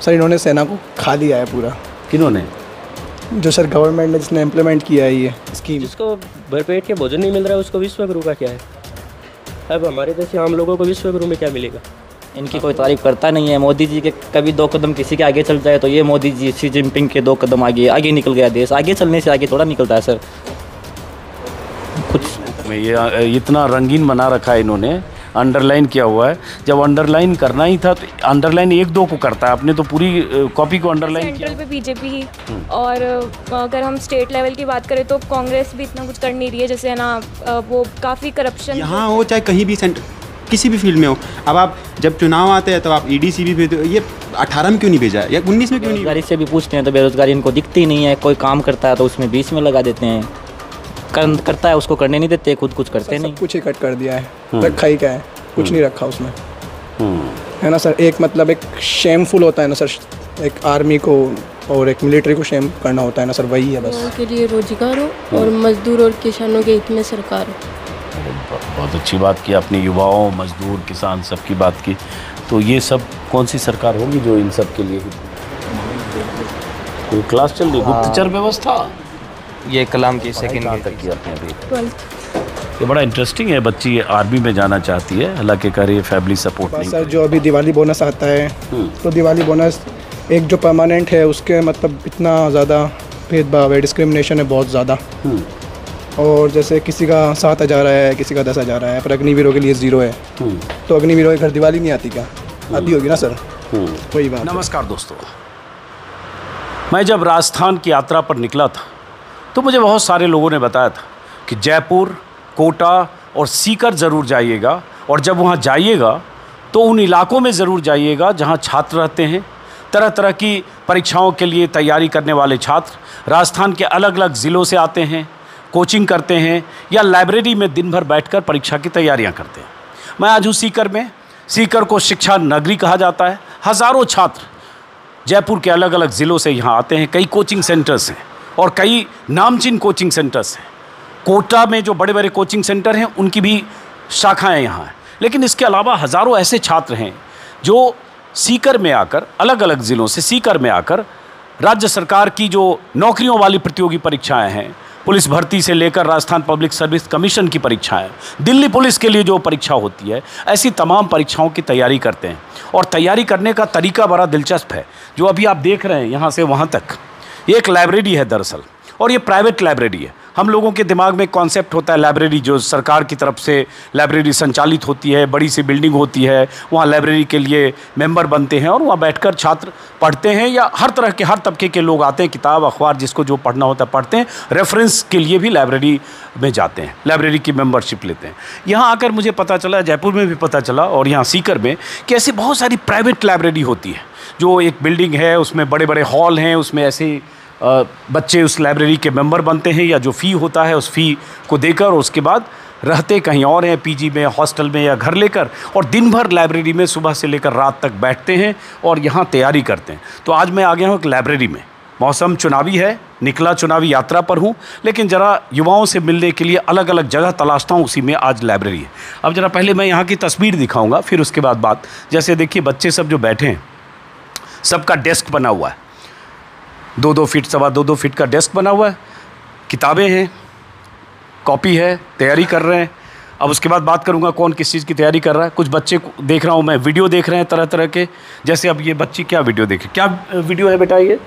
Sir इन्होंने सेना को खा लिया है पूरा। किन्होंने? जो सर गवर्नमेंट ने जिसने इम्प्लीमेंट किया है ये स्कीम। जिसको भरपेट के भोजन नहीं मिल रहा है उसको विश्वगुरु का क्या है? अब हमारे जैसे आम लोगों को विश्वगुरु में क्या मिलेगा? इनकी कोई तारीफ करता नहीं है। मोदी जी के कभी 2 कदम किसी के आगे चल जाए तो ये मोदी जी शी जिनपिंग के 2 कदम आगे निकल गया देश। आगे चलने से आगे थोड़ा निकलता है सर कुछ में। ये इतना रंगीन बना रखा है इन्होंने, अंडरलाइन किया हुआ है। जब अंडरलाइन करना ही था तो अंडरलाइन 1-2 को करता है, अपने तो पूरी कॉपी को अंडरलाइन किया। सेंट्रल पे बीजेपी ही और अगर हम स्टेट लेवल की बात करें तो कांग्रेस भी इतना कुछ कर नहीं रही है। जैसे है ना वो काफ़ी करप्शन यहाँ हो चाहे कहीं भी किसी भी फील्ड में हो। अब आप जब चुनाव आते हैं तो आप ED-CB भेजते हो, ये 18 में क्यों नहीं भेजा है या 19 में क्यों नहीं? बेरोजगारी से भी पूछते हैं तो बेरोजगारी इनको दिखती नहीं है। कोई काम करता है तो उसमें 20 में लगा देते हैं, करता है उसको करने नहीं देते, खुद कुछ करते नहीं। कुछ ही कट कर दिया है, रखा ही क्या है, कुछ नहीं रखा उसमें, है ना सर। एक मतलब एक शेमफुल होता है ना सर, एक आर्मी को और एक मिलिट्री को शेम करना होता है ना सर, वही है बस। के लिए रोजगार हो और मजदूर और किसानों के हित में सरकार हो। बहुत अच्छी बात की आपने, युवाओं, मजदूर, किसान सबकी बात की। तो ये सब कौन सी सरकार होगी जो इन सब के लिए? कोई क्लास चल रही है, गुप्तचर व्यवस्था, ये कलाम की सेकंड तक की आपने अभी? 12th। ये बड़ा इंटरेस्टिंग है। बच्ची आर्मी में जाना चाहती है, हालांकि कह रही है फैमिली सपोर्ट नहीं। सर जो अभी दिवाली बोनस आता है तो दिवाली बोनस एक जो परमानेंट है उसके मतलब इतना ज़्यादा भेदभाव है, डिस्क्रिमिनेशन है बहुत ज़्यादा। और जैसे किसी का 7,000 है, किसी का 10,000 है, पर अग्निवीरों के लिए 0 है। तो अग्निवीरों के घर दिवाली नहीं आती क्या? आती होगी ना सर, वही बात। नमस्कार दोस्तों, मैं जब राजस्थान की यात्रा पर निकला था तो मुझे बहुत सारे लोगों ने बताया था कि जयपुर, कोटा और सीकर ज़रूर जाइएगा, और जब वहाँ जाइएगा तो उन इलाकों में ज़रूर जाइएगा जहाँ छात्र रहते हैं। तरह तरह की परीक्षाओं के लिए तैयारी करने वाले छात्र राजस्थान के अलग अलग ज़िलों से आते हैं, कोचिंग करते हैं या लाइब्रेरी में दिन भर बैठकर परीक्षा की तैयारियां करते हैं। मैं आज हूँ सीकर में। सीकर को शिक्षा नगरी कहा जाता है। हज़ारों छात्र जयपुर के अलग अलग ज़िलों से यहाँ आते हैं। कई कोचिंग सेंटर्स हैं और कई नामचीन कोचिंग सेंटर्स हैं। कोटा में जो बड़े बड़े कोचिंग सेंटर हैं उनकी भी शाखाएँ यहाँ हैं। लेकिन इसके अलावा हज़ारों ऐसे छात्र हैं जो सीकर में आकर, अलग अलग ज़िलों से सीकर में आकर राज्य सरकार की जो नौकरियों वाली प्रतियोगी परीक्षाएं हैं, पुलिस भर्ती से लेकर राजस्थान पब्लिक सर्विस कमीशन की परीक्षाएं, दिल्ली पुलिस के लिए जो परीक्षा होती है, ऐसी तमाम परीक्षाओं की तैयारी करते हैं। और तैयारी करने का तरीका बड़ा दिलचस्प है। जो अभी आप देख रहे हैं यहाँ से वहाँ तक, ये एक लाइब्रेरी है दरअसल, और ये प्राइवेट लाइब्रेरी है। हम लोगों के दिमाग में कॉन्सेप्ट होता है लाइब्रेरी जो सरकार की तरफ से लाइब्रेरी संचालित होती है, बड़ी सी बिल्डिंग होती है, वहाँ लाइब्रेरी के लिए मेंबर बनते हैं और वहाँ बैठकर छात्र पढ़ते हैं, या हर तरह के हर तबके के लोग आते हैं, किताब अखबार जिसको जो पढ़ना होता है पढ़ते हैं, रेफरेंस के लिए भी लाइब्रेरी में जाते हैं, लाइब्रेरी की मेंबरशिप लेते हैं। यहाँ आकर मुझे पता चला, जयपुर में भी पता चला और यहाँ सीकर में, कि ऐसी बहुत सारी प्राइवेट लाइब्रेरी होती है। जो एक बिल्डिंग है, उसमें बड़े बड़े हॉल हैं, उसमें ऐसे बच्चे उस लाइब्रेरी के मेंबर बनते हैं, या जो फ़ी होता है उस फ़ी को देकर, और उसके बाद रहते कहीं और हैं, पीजी में, हॉस्टल में या घर लेकर, और दिन भर लाइब्रेरी में सुबह से लेकर रात तक बैठते हैं और यहाँ तैयारी करते हैं। तो आज मैं आ गया हूँ एक लाइब्रेरी में। मौसम चुनावी है, निकला चुनावी यात्रा पर हूँ, लेकिन ज़रा युवाओं से मिलने के लिए अलग अलग जगह तलाशता हूँ, उसी में आज लाइब्रेरी है। अब ज़रा पहले मैं यहाँ की तस्वीर दिखाऊँगा, फिर उसके बाद बात। जैसे देखिए बच्चे सब जो बैठे हैं, सबका डेस्क बना हुआ है, 2-2 फीट, 2.25 फीट का डेस्क बना हुआ है, किताबें हैं, कॉपी है, तैयारी कर रहे हैं। अब उसके बाद बात करूंगा कौन किस चीज़ की तैयारी कर रहा है। कुछ बच्चे देख रहा हूं मैं, वीडियो देख रहे हैं तरह तरह के। जैसे अब ये बच्ची क्या वीडियो देखे, क्या वीडियो है बेटा ये?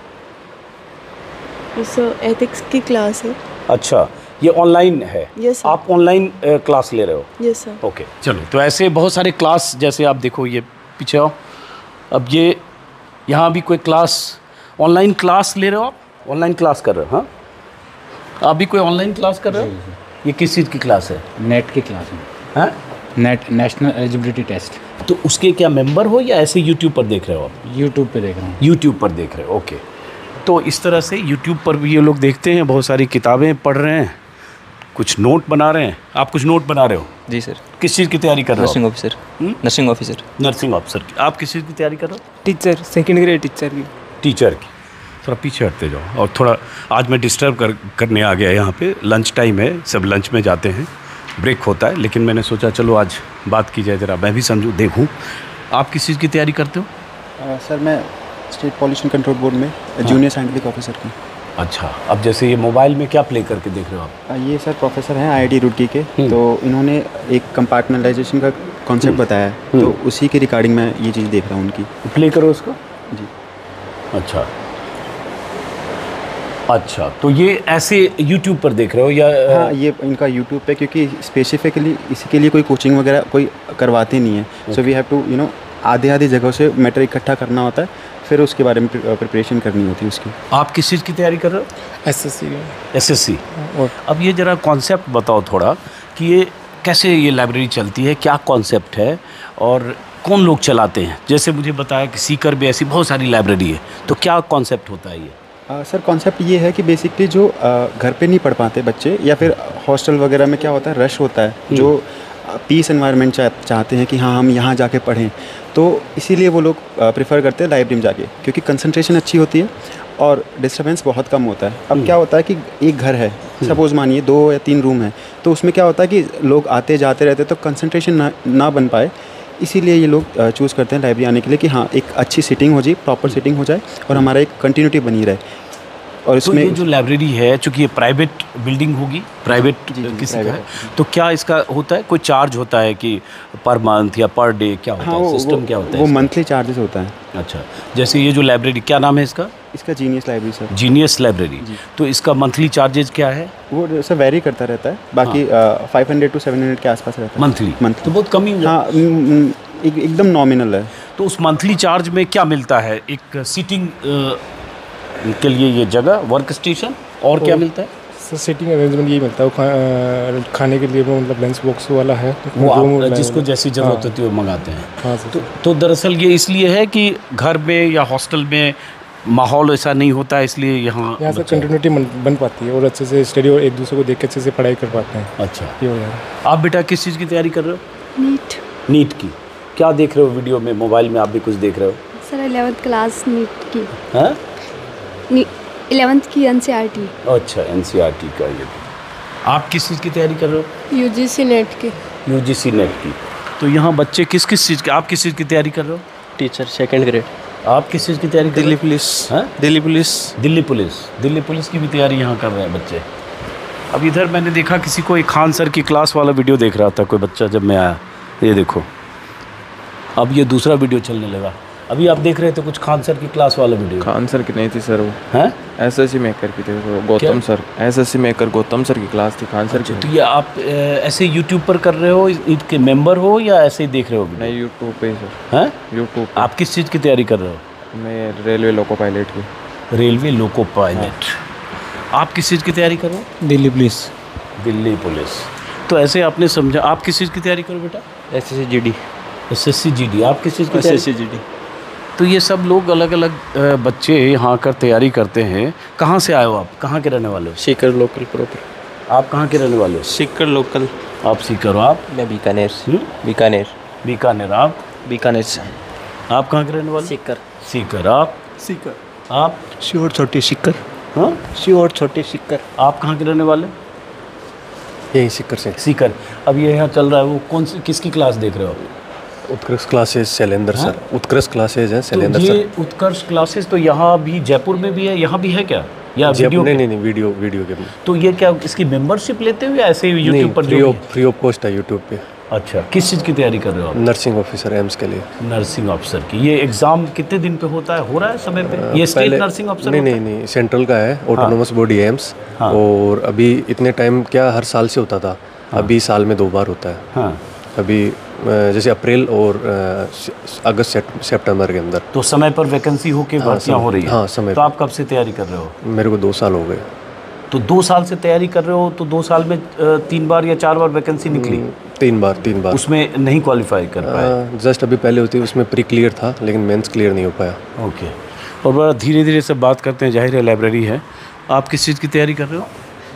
एथिक्स की क्लास है। अच्छा, ये ऑनलाइन है? Yes sir. आप ऑनलाइन क्लास ले रहे हो? Yes sir. ओके, चलो। तो ऐसे बहुत सारे क्लास, जैसे आप देखो ये पीछे आओ, अब ये यहाँ भी कोई क्लास, ऑनलाइन क्लास ले रहे हो आप? ऑनलाइन क्लास कर रहे हो? हाँ, आप भी कोई ऑनलाइन क्लास कर रहे हो? ये किस चीज़ की क्लास है? नेट की क्लास है। हाँ, नेट नेशनल एलिजिबिलिटी टेस्ट। तो उसके क्या मेंबर हो या ऐसे यूट्यूब पर देख रहे हो आप? यूट्यूब पे देख रहा हूँ। यूट्यूब पर देख रहे हो, ओके। तो इस तरह से यूट्यूब पर भी ये लोग देखते हैं, बहुत सारी किताबें पढ़ रहे हैं, कुछ नोट बना रहे हैं। आप कुछ नोट बना रहे हो? जी सर। किस चीज़ की तैयारी कर रहे हो? Nursing officer. Nursing officer. Nursing officer की। आप किस चीज़ की तैयारी कर रहे हो? टीचर, सेकेंड ग्रेड टीचर की। टीचर की। थोड़ा पीछे हटते जाओ। और थोड़ा आज मैं डिस्टर्ब करने आ गया यहाँ पे, लंच टाइम है, सब लंच में जाते हैं, ब्रेक होता है, लेकिन मैंने सोचा चलो आज बात की जाए, ज़रा मैं भी समझूँ, देखूँ। आप किस चीज़ की तैयारी करते हो? सर मैं स्टेट पॉल्यूशन कंट्रोल बोर्ड में जूनियर साइंटिफिक ऑफिसर की। अच्छा, अब जैसे ये मोबाइल में क्या प्ले करके देख रहे हो आप? ये सर प्रोफेसर हैं IIT रुड़की के, तो इन्होंने एक कंपार्टमेंटलाइजेशन का कॉन्सेप्ट बताया है, तो उसी के रिगार्डिंग मैं ये चीज़ देख रहा हूँ उनकी। प्ले करो उसको जी। अच्छा अच्छा, तो ये ऐसे YouTube पर देख रहे हो या? हाँ, ये इनका YouTube पे, क्योंकि स्पेसिफिकली इसके लिए कोई कोचिंग वगैरह कोई करवाते नहीं है। सो वी हैव टू आधे जगहों से मैटर इकट्ठा करना होता है, फिर उसके बारे में प्रिपरेशन करनी होती है उसकी। आप किस चीज़ की तैयारी कर रहे हो? SSC। अब ये ज़रा कॉन्सेप्ट बताओ थोड़ा कि ये कैसे ये लाइब्रेरी चलती है, क्या कॉन्सेप्ट है और कौन लोग चलाते हैं? जैसे मुझे बताया कि सीकर भी ऐसी बहुत सारी लाइब्रेरी है, तो क्या कॉन्सेप्ट होता है ये? सर कॉन्सेप्ट ये है कि बेसिकली जो घर पे नहीं पढ़ पाते बच्चे, या फिर हॉस्टल वगैरह में क्या होता है, रश होता है, जो पीस एनवायरनमेंट चाहते हैं कि हाँ हम यहाँ जाके पढ़ें, तो इसीलिए वो लोग प्रेफर करते हैं लाइब्रेरी में जाके, क्योंकि कंसंट्रेशन अच्छी होती है और डिस्टर्बेंस बहुत कम होता है। अब क्या होता है कि एक घर है, सपोज मानिए 2 या 3 रूम है, तो उसमें क्या होता है कि लोग आते जाते रहते, तो कंसंट्रेशन ना बन पाए, इसीलिए ये लोग चूज़ करते हैं लाइब्रेरी आने के लिए कि हाँ एक अच्छी सीटिंग हो जाए, प्रॉपर सीटिंग हो जाए और हमारा एक कंटिन्यूटी बनी रहे। और इसमें तो ये जो लाइब्रेरी है, चूँकि ये प्राइवेट बिल्डिंग होगी, प्राइवेट किसी का है, तो क्या इसका होता है, कोई चार्ज होता है कि पर मंथ या पर डे, क्या होता है, सिस्टम क्या होता है? वो मंथली चार्जेस होता है। अच्छा, जैसे ये जो लाइब्रेरी, क्या नाम है इसका? इसका genius library sir. Genius library. तो इसका मंथली चार्जेस क्या है? वो सर वेरी करता रहता है, बाकी 500 to 700 के आसपास रहता है मंथली। तो बहुत कम ही। हाँ, एकदम नॉमिनल है। तो उस मंथली चार्ज में क्या मिलता है? एक सीटिंग के लिए ये जगह, वर्क स्टेशन, और क्या मिलता है? सर सीटिंग अरेंजमेंट यही मिलता है, खाने के लिए वो मतलब लंच बॉक्स वाला है, वो आप जिसको जैसी ज़रूरत होती है वो मंगाते हैं। हाँ सर। तो दरअसल ये इसलिए है कि घर में या हॉस्टल में माहौल ऐसा नहीं होता है, इसलिए यहाँ से कंटिन्यूटी बन पाती है और अच्छे से स्टडी और एक दूसरे को देख के अच्छे से पढ़ाई कर पाते हैं। अच्छा, ये हो जाए। आप बेटा किस चीज़ की तैयारी कर रहे हो? नीट की। क्या देख रहे हो वीडियो में, मोबाइल में आप भी कुछ देख रहे हो? सर 11th क्लास नीट की। हाँ, 11th की NCERT। अच्छा, NCERT का ये। आप किस चीज़ की तैयारी कर रहे हो? UGC नेट की। UGC नेट की। तो यहाँ बच्चे किस चीज़ की, आप किस चीज़ की तैयारी कर रहे हो? Teacher 2nd grade. आप किस चीज़ की तैयारी कर रहे हो? दिल्ली पुलिस। हाँ, दिल्ली पुलिस। दिल्ली पुलिस की भी तैयारी यहाँ कर रहे हैं बच्चे। अब इधर मैंने देखा किसी को एक खान सर की क्लास वाला वीडियो देख रहा था कोई बच्चा, जब मैं आया, ये देखो अब ये दूसरा वीडियो चलने लगा। अभी आप देख रहे थे कुछ खान सर की क्लास वाला वीडियो। खान सर की नहीं थी सर, वो हैं SSC मेकर की थी, वो Gautam sir, SSC maker Gautam sir की क्लास थी, खान सर की। तो ये आप ऐसे यूट्यूब पर कर रहे हो, इसके मेंबर हो या ऐसे ही देख रहे हो? नहीं, यूट्यूब पे सर। हैं, यूट्यूब। आप किस चीज़ की तैयारी कर रहे हो? मैं रेलवे लोको पायलट की। Railway loco pilot. आप किस चीज़ की तैयारी कर रहे हो? दिल्ली पुलिस। दिल्ली पुलिस। तो ऐसे आपने समझा। आप किस चीज़ की तैयारी करो बेटा? SSC GD। SSC GD। आप किस चीज़ की तैयारी? SSC GD। तो ये सब लोग अलग अलग बच्चे यहाँ आकर तैयारी करते हैं। कहाँ से आए हो आप, कहाँ के रहने वाले हो? Sikar local proper. आप कहाँ के रहने वाले हो? सीकर लोकल। आप सीकर हो। आप? मैं बीकानेर। बीकानेर। आप? बीकानेर से। आप कहाँ के रहने वाले? सीकर। आप? आप? श्योर छोटी सिक्कर। हाँ, श्योर छोटी सिक्कर। आप कहाँ के रहने वाले? यही सिक्कर से। सीकर। अब ये यहाँ चल रहा है, वो कौन सी किसकी क्लास देख रहे हो? उत्कर्ष क्लासेस शैलेंद्र सर। उत्कर्ष क्लासेस हैं शैलेंद्र सर। सर। उत्कर्ष क्लासेस तो यहाँ भी जयपुर में भी है, यहाँ भी है क्या? या वीडियो? नहीं, वीडियो के। तो ये क्या इसकी मेंबरशिप लेते हो या ऐसे ही यूट्यूब पर? फ्री ऑफ कॉस्ट है यूट्यूब पे। अच्छा, किस चीज़ की तैयारी कर रहे हो आप? नर्सिंग ऑफिसर एम्स के लिए। नर्सिंग ऑफिसर की। ये एग्ज़ाम कितने दिन पे होता है, हो रहा है समय पे? ये स्टेट नर्सिंग ऑफिसर? नहीं, सेंट्रल का है, ऑटोनोमस बॉडी एम्स। और अभी इतने टाइम क्या हर साल से होता था, अभी साल में 2 बार होता है। हाँ, अभी जैसे अप्रैल और अगस्त सितंबर के अंदर। तो समय पर वैकेंसी होके भर्तियाँ हो रही है? हाँ, समय। तो आप कब से तैयारी कर रहे हो? मेरे को 2 साल हो गए। तो 2 साल से तैयारी कर रहे हो, तो 2 साल में 3 बार या 4 बार वैकेंसी निकली? 3 बार। उसमें नहीं क्वालिफाई कर पाए? जस्ट अभी पहले होती उसमें प्री क्लियर था, लेकिन मेंस क्लियर नहीं हो पाया। ओके। और बड़ा धीरे धीरे सब बात करते हैं, जाहिर है लाइब्रेरी है। आप किस चीज़ की तैयारी कर रहे हो?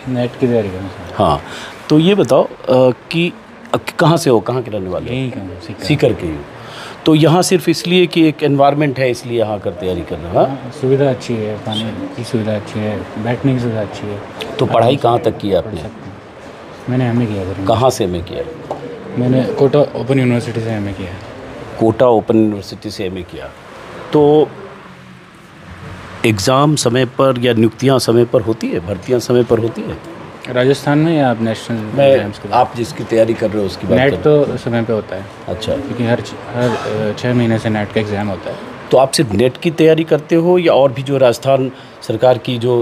नेट की तैयारी कर रहे हैं। हाँ, तो ये बताओ कि कहाँ से हो, कहाँ के रहने वाले? यहीं सीकर के ही। तो यहाँ सिर्फ इसलिए कि एक एनवायरनमेंट है इसलिए यहाँ कर तैयारी कर रहे हो? सुविधा अच्छी है, पानी की सुविधा अच्छी है, बैठने की सुविधा अच्छी है। तो पढ़ाई कहाँ तक की आपने? मैंने MA किया सर। कहाँ से MA किया? मैंने कोटा ओपन यूनिवर्सिटी से MA किया। कोटा ओपन यूनिवर्सिटी से MA किया। तो एग्ज़ाम समय पर या नियुक्तियाँ समय पर होती है, भर्तियाँ समय पर होती है? राजस्थान में या आप नेशनल एग्जाम्स की आप जिसकी तैयारी कर रहे हो उसकी बात नेट कर तो समय पे होता है। अच्छा, क्योंकि हर 6 महीने से नेट का एग्ज़ाम होता है। तो आप सिर्फ नेट की तैयारी करते हो या और भी जो राजस्थान सरकार की जो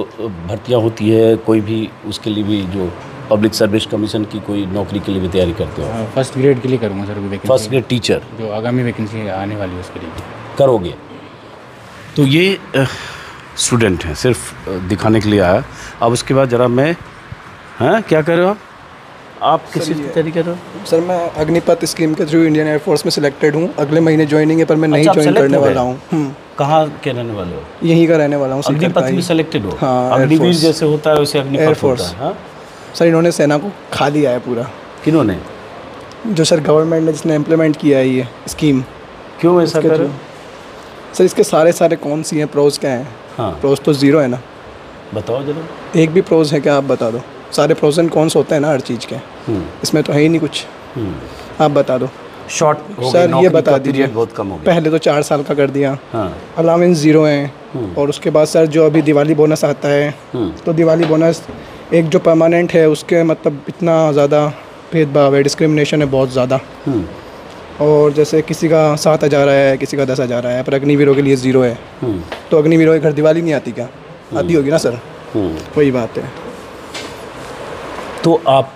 भर्तियाँ होती है, कोई भी उसके लिए भी जो पब्लिक सर्विस कमीशन की कोई नौकरी के लिए भी तैयारी करते हो? फर्स्ट ग्रेड के लिए करूँगा sir, vacancy first grade teacher जो आगामी वैकेंसी आने वाली है उसके लिए करोगे। तो ये स्टूडेंट हैं, सिर्फ दिखाने के लिए आया। अब उसके बाद ज़रा मैं क्या कर रहे हो आप किस चीज़ की तैयारी कर रहे हो? सर मैं अग्निपथ स्कीम के थ्रू इंडियन एयरफोर्स में सिलेक्टेड हूँ। अगले महीने ज्वाइनिंग है, पर मैं नहीं ज्वाइन करने वाला हूँ। कहाँ के रहने वाले हो? यहीं का रहने वाला हूँ। अग्निपथ में सिलेक्टेड हो? हाँ, अग्निवीर जैसे होता है वैसे अग्निपथ होता है। सर इन्होंने सेना को खा लिया है पूरा। किन्होंने? जो सर गवर्नमेंट ने जिसने इम्प्लीमेंट किया है ये स्कीम। क्यों ऐसा कर रहे हो? सर इसके सारे कौन सी हैं, प्रोज क्या हैं? हाँ, प्रोज तो ज़ीरो है ना। बताओ जरा। एक भी प्रोज है क्या, आप बता दो। सारे प्रोज एंड कॉन्स होते हैं ना हर चीज़ के, इसमें तो है ही नहीं कुछ। आप बता दो। शॉर्ट सर ये बता दीजिए। बहुत कम हो गया। पहले तो 4 साल का कर दिया। हाँ। अलाउंस ज़ीरो है। और उसके बाद सर जो अभी दिवाली बोनस आता है, तो दिवाली बोनस एक जो परमानेंट है उसके मतलब इतना ज़्यादा भेदभाव है, डिस्क्रिमिनेशन है बहुत ज़्यादा। और जैसे किसी का 7,000 है, किसी का 10,000 है, पर अग्निवीरों के लिए ज़ीरो है। तो अग्निवीरों के घर दिवाली नहीं आती क्या? आती होगी ना सर। वही बात है। तो आप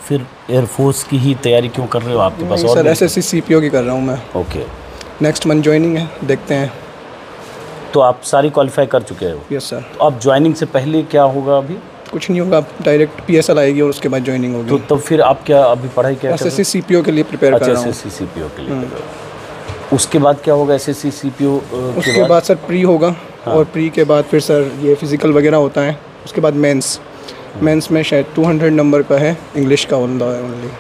फिर एयरफोर्स की ही तैयारी क्यों कर रहे हो? आपके पास और सर SSC CPO की कर रहा हूँ मैं। ओके, नेक्स्ट मंथ ज्वाइनिंग है, देखते हैं। तो आप सारी क्वालिफाई कर चुके हो? Yes sir. तो अब ज्वाइनिंग से पहले क्या होगा? अभी कुछ नहीं होगा, डायरेक्ट PSL आएगी और उसके बाद ज्वाइनिंग होगी। तो तब फिर आप क्या अभी पढ़ाई क्या कर रहे हो? SSC CPO के लिए प्रिपेयर कर रहा हूँ। SSC CPO के लिए कर रहे हो। उसके बाद क्या होगा SSC CPO उसके बाद सर प्री होगा। और प्री के बाद फिर सर ये फिज़िकल वगैरह होता है। उसके बाद मेंस में शायद 200 नंबर का है, इंग्लिश का ओनली।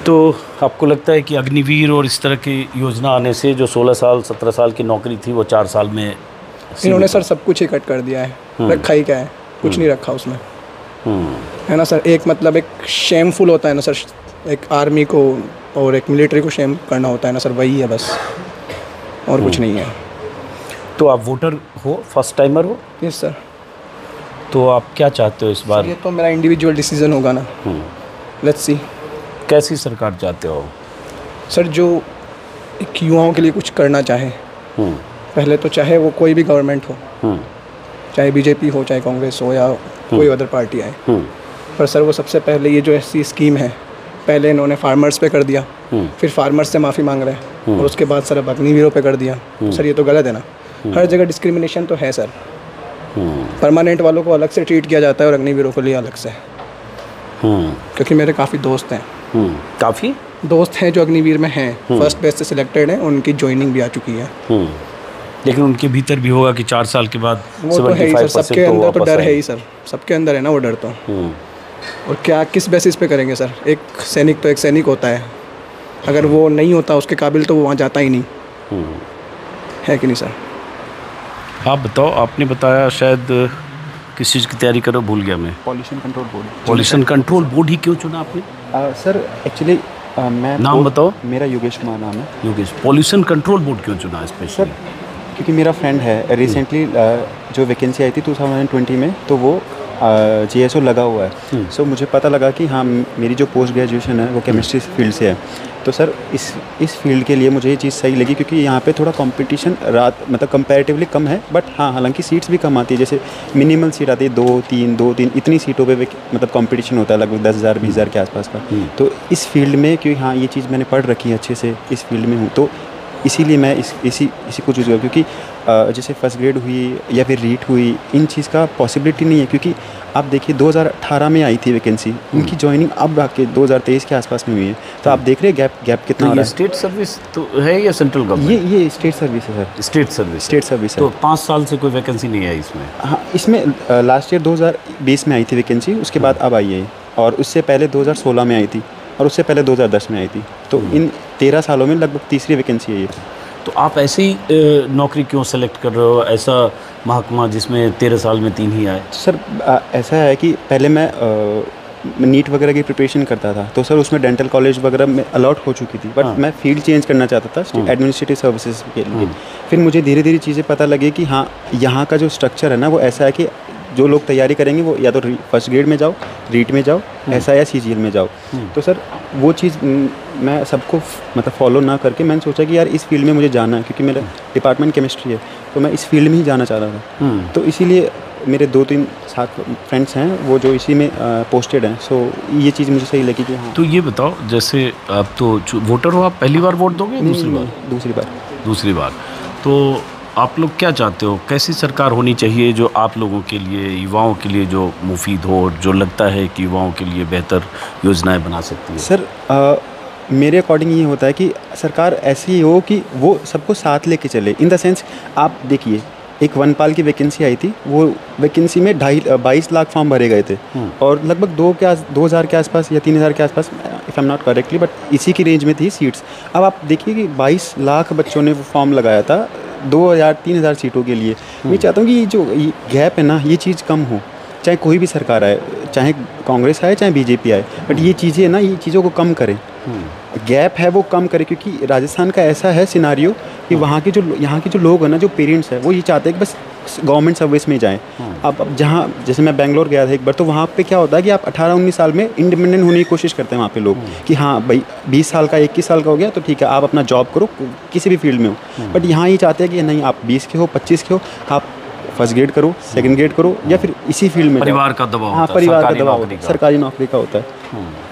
तो आपको लगता है कि अग्निवीर और इस तरह की योजना आने से जो 16 साल 17 साल की नौकरी थी वो 4 साल में इन्होंने सर सब कुछ ही कट कर दिया है। रखा ही क्या है, कुछ नहीं रखा उसमें, है ना सर। एक मतलब एक शेमफुल होता है ना सर, एक आर्मी को और एक मिलिट्री को शेम करना होता है ना सर, वही है बस, और कुछ नहीं है। तो आप वोटर हो, फर्स्ट टाइमर हो? Yes sir. तो आप क्या चाहते हो इस बार? ये तो मेरा इंडिविजुअल डिसीजन होगा ना। Let's see. कैसी सरकार चाहते हो? सर जो एक युवाओं के लिए कुछ करना चाहे। पहले तो चाहे वो कोई भी गवर्नमेंट हो, चाहे BJP हो, चाहे कांग्रेस हो, या कोई अदर पार्टी आए, पर सर वो सबसे पहले ये जो ऐसी स्कीम है, पहले इन्होंने फार्मर्स पे कर दिया, फिर फार्मर्स से माफ़ी मांग रहे हैं, और उसके बाद सर अब अग्निवीरों पे कर दिया। तो सर ये तो गलत है ना। हर जगह डिस्क्रिमिनेशन तो है सर। परमानेंट वालों को अलग से ट्रीट किया जाता है और अग्निवीरों को लिए अलग से। क्योंकि मेरे काफ़ी दोस्त हैं, काफ़ी दोस्त हैं जो अग्निवीर में हैं, फर्स्ट बेस से सिलेक्टेड हैं, उनकी ज्वाइनिंग भी आ चुकी है। लेकिन उनके भीतर भी होगा कि 4 साल के बाद वो तो है ही सर, सबके अंदर तो डर है ही सर, सबके अंदर है ना वो डर तो। और क्या किस बेसिस पे करेंगे सर? एक सैनिक तो एक सैनिक होता है, अगर वो नहीं होता उसके काबिल तो वो वहाँ जाता ही नहीं, है कि नहीं सर? आप बताओ, आपने बताया शायद किस चीज़ की तैयारी करो, भूल गया मैं। Pollution control board. Pollution control board ही क्यों चुना आपने? सर एक्चुअली मैं नाम बताओ। मेरा योगेश कुमार नाम है। योगेश, पॉल्यूशन कंट्रोल बोर्ड क्यों चुना स्पेशली? सर क्योंकि मेरा फ्रेंड है, रिसेंटली जो वैकेंसी आई थी 2020 में, तो वो GSO लगा हुआ है। सो मुझे पता लगा कि हाँ मेरी जो पोस्ट ग्रेजुएशन है वो केमिस्ट्री फील्ड से है, तो सर इस फील्ड के लिए मुझे ये चीज़ सही लगी, क्योंकि यहाँ पे थोड़ा कंपटीशन मतलब कंपैरेटिवली कम है, बट हाँ हालांकि सीट्स भी कम आती है। जैसे मिनिमल सीट आती है 2-3 इतनी सीटों पे मतलब कंपटीशन होता है लगभग 10,000 20,000 के आसपास का। तो इस फील्ड में क्योंकि हाँ ये चीज़ मैंने पढ़ रखी है अच्छे से, इस फील्ड में हूँ, तो इसीलिए मैं इसी को चूज़ किया। क्योंकि जैसे फर्स्ट ग्रेड हुई या फिर रीट हुई, इन चीज़ का पॉसिबिलिटी नहीं है, क्योंकि आप देखिए 2018 में आई थी वैकेंसी, उनकी ज्वाइनिंग अब आके 2023 के आसपास में हुई है। तो आप देख रहे हैं गैप कितना हो रहा है। स्टेट सर्विस तो है या सेंट्रल गवर्नमेंट? ये स्टेट सर्विस है सर। स्टेट सर्विस है। तो 5 साल से कोई वैकेंसी नहीं है इसमें? हाँ, इसमें लास्ट ईयर 2020 में आई थी वैकेंसी, उसके बाद अब आई है, और उससे पहले 2016 में आई थी, और उससे पहले 2010 में आई थी। तो इन 13 सालों में लगभग तीसरी वैकेंसी है ये। तो आप ऐसे ही नौकरी क्यों सेलेक्ट कर रहे हो, ऐसा महकमा जिसमें 13 साल में 3 ही आए? सर ऐसा है कि पहले मैं नीट वगैरह की प्रिपरेशन करता था, तो सर उसमें डेंटल कॉलेज वगैरह में अलॉट हो चुकी थी, बट मैं फील्ड चेंज करना चाहता था एडमिनिस्ट्रेटिव सर्विसेज के लिए। फिर मुझे धीरे धीरे चीज़ें पता लगी कि हाँ यहाँ का जो स्ट्रक्चर है ना वो ऐसा है कि जो लोग तैयारी करेंगे वो या तो फर्स्ट ग्रेड में जाओ, रीट में जाओ, ऐसा या CGL में जाओ। तो सर वो चीज़ मैं सबको मतलब फॉलो ना करके मैंने सोचा कि यार इस फील्ड में मुझे जाना है, क्योंकि मेरा डिपार्टमेंट केमिस्ट्री है, तो मैं इस फील्ड में ही जाना चाह रहा था। तो इसीलिए मेरे 2-3 साथ फ्रेंड्स हैं वो जो इसी में पोस्टेड हैं। सो ये चीज़ मुझे सही लगी कि हाँ। तो ये बताओ, जैसे आप तो वोटर हो, आप पहली बार वोट दोगे? दूसरी बार। तो आप लोग क्या चाहते हो, कैसी सरकार होनी चाहिए जो आप लोगों के लिए, युवाओं के लिए जो मुफीद हो और जो लगता है कि युवाओं के लिए बेहतर योजनाएं बना सकती है? सर मेरे अकॉर्डिंग ये होता है कि सरकार ऐसी हो कि वो सबको साथ लेके चले। इन द सेंस आप देखिए, एक वनपाल की वैकेंसी आई थी, वो वैकेंसी में 22 लाख फॉर्म भरे गए थे और लगभग 2000 के आसपास या 3000 के आसपास, if I am not correctly, but इसी की रेंज में थी सीट्स। अब आप देखिए कि 22 लाख बच्चों ने फॉर्म लगाया था 2000-3000 सीटों के लिए। मैं चाहता हूँ कि ये जो गैप है ना, ये चीज़ कम हो, चाहे कोई भी सरकार आए, चाहे कांग्रेस आए चाहे BJP आए, बट ये चीज़ें ना, ये चीज़ों को कम करें, गैप है वो कम करें। क्योंकि राजस्थान का ऐसा है सिनारियो कि यहाँ के जो लोग हैं ना, जो पेरेंट्स हैं, वो ये चाहते हैं कि बस गवर्नमेंट सर्विस में जाएं। अब जहाँ जैसे मैं बेंगलोर गया था एक बार, तो वहाँ पे क्या होता है कि आप 18-19 साल में इंडिपेंडेंट होने की कोशिश करते हैं वहाँ पे लोग, कि हाँ भाई 20 साल का 21 साल का हो गया तो ठीक है, आप अपना जॉब करो किसी भी फील्ड में हो। बट यहाँ ये चाहते हैं कि नहीं, आप 20 के हो, 25 के हो, आप फर्स्ट ग्रेड करो, सेकंड ग्रेड करो, या फिर इसी फील्ड में परिवार का दबाव। हाँ, परिवार का दबाव, सरकारी नौकरी का होता है।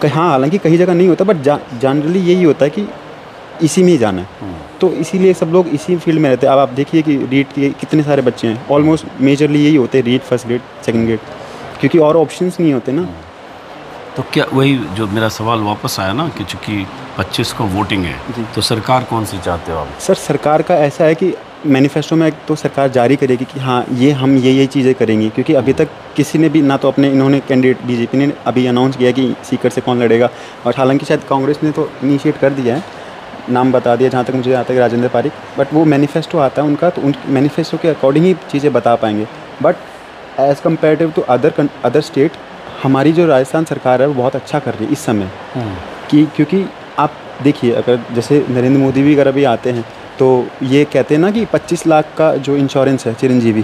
हाँ, हालांकि कहीं जगह नहीं होता, बट जनरली यही होता है कि इसी में ही जाना है। तो इसीलिए सब लोग इसी फील्ड में रहते हैं। अब आप देखिए कि रीट के कितने सारे बच्चे हैं, ऑलमोस्ट मेजरली यही होते हैं, REET, first grade, second grade, क्योंकि और ऑप्शंस नहीं होते ना। तो क्या वही जो मेरा सवाल वापस आया ना कि चूँकि 25 को वोटिंग है, तो सरकार कौन सी चाहते हो आप? सर सरकार का ऐसा है कि मैनिफेस्टो में तो सरकार जारी करेगी कि हाँ हम ये चीज़ें करेंगी, क्योंकि अभी तक किसी ने भी ना तो अपने इन्होंने कैंडिडेट, BJP ने अभी अनाउंस किया कि सीकर से कौन लड़ेगा, और हालांकि शायद कांग्रेस ने तो इनिशिएट कर दिया है, नाम बता दिया जहाँ तक मुझे आता है, राजेंद्र पारिक। बट वो मैनिफेस्टो आता है उनका, तो उन मैनिफेस्टो के अकॉर्डिंग ही चीज़ें बता पाएंगे। But as comparative to other state, हमारी जो राजस्थान सरकार है वो बहुत अच्छा कर रही है इस समय। क्योंकि आप देखिए, अगर जैसे नरेंद्र मोदी भी अगर अभी आते हैं तो ये कहते हैं ना कि 25 लाख का जो इंश्योरेंस है चिरंजीवी,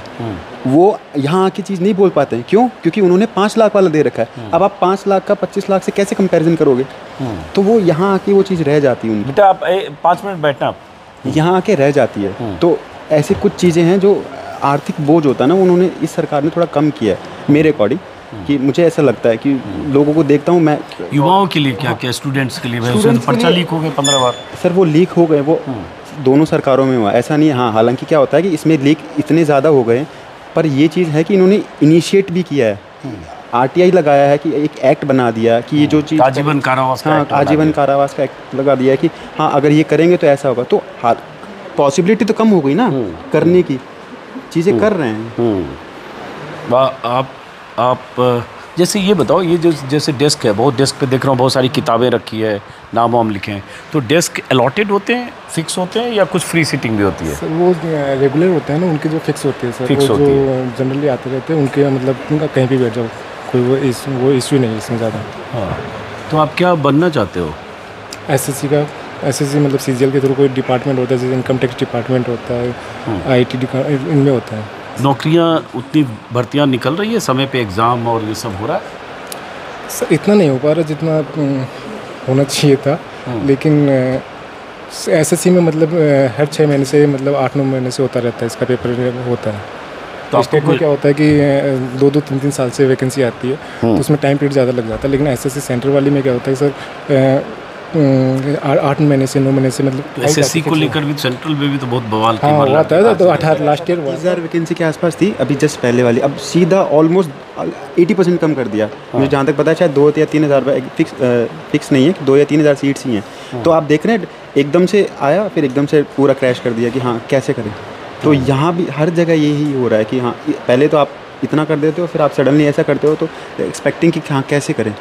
वो यहाँ आके चीज़ नहीं बोल पाते हैं। क्यों? क्योंकि उन्होंने 5 लाख वाला दे रखा है। अब आप 5 लाख का 25 लाख से कैसे कंपैरिजन करोगे? तो वो यहाँ आके वो चीज़ रह जाती है उनकी। बेटा आप 5 मिनट बैठना, आप यहाँ आके रह जाती है। तो ऐसी कुछ चीज़ें हैं जो आर्थिक बोझ होता है ना, उन्होंने इस सरकार ने थोड़ा कम किया है मेरे अकॉर्डिंग। कि मुझे ऐसा लगता है कि लोगों को देखता हूँ मैं, युवाओं के लिए क्या स्टूडेंट्स के लिए पर्चा लीक हो गए 15 बार। सर वो लीक हो गए, वो दोनों सरकारों में हुआ, ऐसा नहीं है। हाँ, हालांकि क्या होता है कि इसमें लीक इतने ज़्यादा हो गए, पर ये चीज़ है कि इन्होंने इनिशिएट भी किया है, RTI लगाया है, कि एक एक्ट बना दिया कि ये जो चीज़ आजीवन कारावास, हाँ आजीवन कारावास का एक्ट लगा दिया है कि हाँ अगर ये करेंगे तो ऐसा होगा। तो हाँ, पॉसिबिलिटी तो कम हो गई ना करने की, चीज़ें कर रहे हैं। आप जैसे ये बताओ, ये जो जैसे डेस्क है, बहुत डेस्क पे देख रहा हूँ बहुत सारी किताबें रखी है, नाम वाम लिखे हैं, तो डेस्क अलॉटेड होते हैं, फिक्स होते हैं, या कुछ फ्री सीटिंग भी होती है? सर वो रेगुलर होते हैं ना, उनके जो फिक्स होती है सर, फिक्स वो होती जो है, जनरली आते रहते हैं उनके, मतलब उनका कहीं भी बैठ जाओ, कोई वो इश्यू नहीं है इसमें ज़्यादा। हाँ, तो आप क्या बनना चाहते हो? SSC का, SSC मतलब CGL के थ्रू कोई डिपार्टमेंट होता है, जैसे इनकम टैक्स डिपार्टमेंट होता है, IT इनमें होता है। नौकरियां उतनी भर्तियां निकल रही है, समय पे एग्ज़ाम और ये सब हो रहा है? सर इतना नहीं हो पा रहा जितना होना चाहिए था, लेकिन SSC में मतलब हर 6 महीने से, मतलब 8-9 महीने से होता रहता है, इसका पेपर होता है। तो स्टेट में क्या होता है कि 2-2, 3-3 साल से वैकेंसी आती है, तो उसमें टाइम पीरियड ज़्यादा लग जाता है। लेकिन SSC सेंटर वाली में क्या होता है सर, 8 महीने से 9 महीने से, मतलब SSC को लेकर भी सेंट्रल में भी तो बहुत बवाल की हुआ था। तो 18 लास्ट ईयर 10,000 वैकेंसी के आसपास थी अभी जस्ट पहले वाली, अब सीधा ऑलमोस्ट 80% कम कर दिया। मुझे जहाँ तक पता है शायद 2 या 3 हज़ार फिक्स नहीं है, 2 या 3 हज़ार सीट्स ही हैं। तो आप देख रहे हैं एकदम से आया, फिर एकदम से पूरा क्रैश कर दिया कि हाँ कैसे करें। तो यहाँ भी हर जगह यही हो रहा है कि हाँ पहले तो आप इतना कर देते हो, फिर आप सडनली ऐसा करते हो, तो एक्सपेक्टिंग कि हाँ कैसे करें।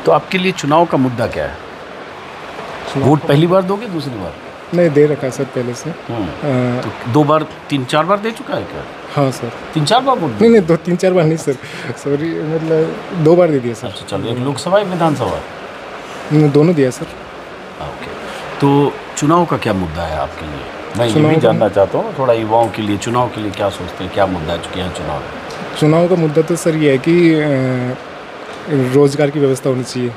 तो आपके लिए चुनाव का मुद्दा क्या है? वोट पहली बार दोगे, दूसरी बार? नहीं, दे रखा सर पहले से। तो 2 बार 3-4 बार दे चुका है क्या? हाँ सर, 3-4 बार वोट? नहीं 2-3-4 बार नहीं सर, सॉरी, मतलब 2 बार दे दिया सर। अच्छा चलो, एक लोकसभा, एक विधानसभा? दोनों दिया सर। ओके, तो चुनाव का क्या मुद्दा है आपके लिए? मैं ये भी जानना चाहता हूँ थोड़ा युवाओं के लिए, चुनाव के लिए क्या सोचते हैं, क्या मुद्दा है चूँकि यहाँ चुनाव है? चुनाव का मुद्दा तो सर ये है कि रोज़गार की व्यवस्था होनी चाहिए।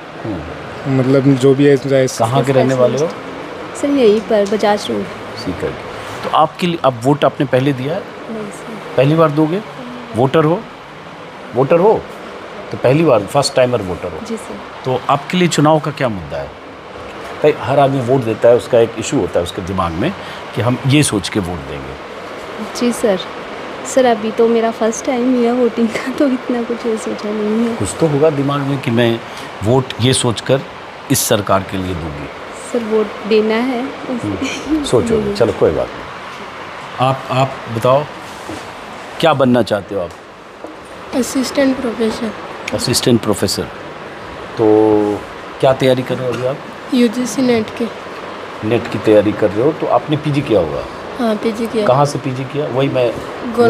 मतलब जो भी है चाहे। कहाँ के रहने वाले हो? सर यहीं पर बजाज रोड। सीकर के। तो आपके लिए अब वोट आपने पहले दिया है? नहीं सर। पहली बार दोगे? वोटर हो? वोटर हो तो पहली बार फर्स्ट टाइमर वोटर हो? जी सर। तो आपके लिए चुनाव का क्या मुद्दा है? भाई हर आदमी वोट देता है, उसका एक इशू होता है उसके दिमाग में कि हम ये सोच के वोट देंगे। जी सर। सर अभी तो मेरा फर्स्ट टाइम हुआ वोटिंग का, तो इतना कुछ ये सोचा नहीं है। कुछ तो होगा दिमाग में कि मैं वोट ये सोचकर इस सरकार के लिए दूंगी। सर वोट देना है। सोचो, चलो कोई बात नहीं। आप बताओ क्या बनना चाहते हो आप? Assistant professor. Assistant professor. तो क्या तैयारी कर रहे हो अभी आप? यूजीसी नेट के। नेट की तैयारी कर रहे हो, तो आपने पीजी किया होगा? हाँ पीजी किया। कहाँ से पीजी किया? वही मैं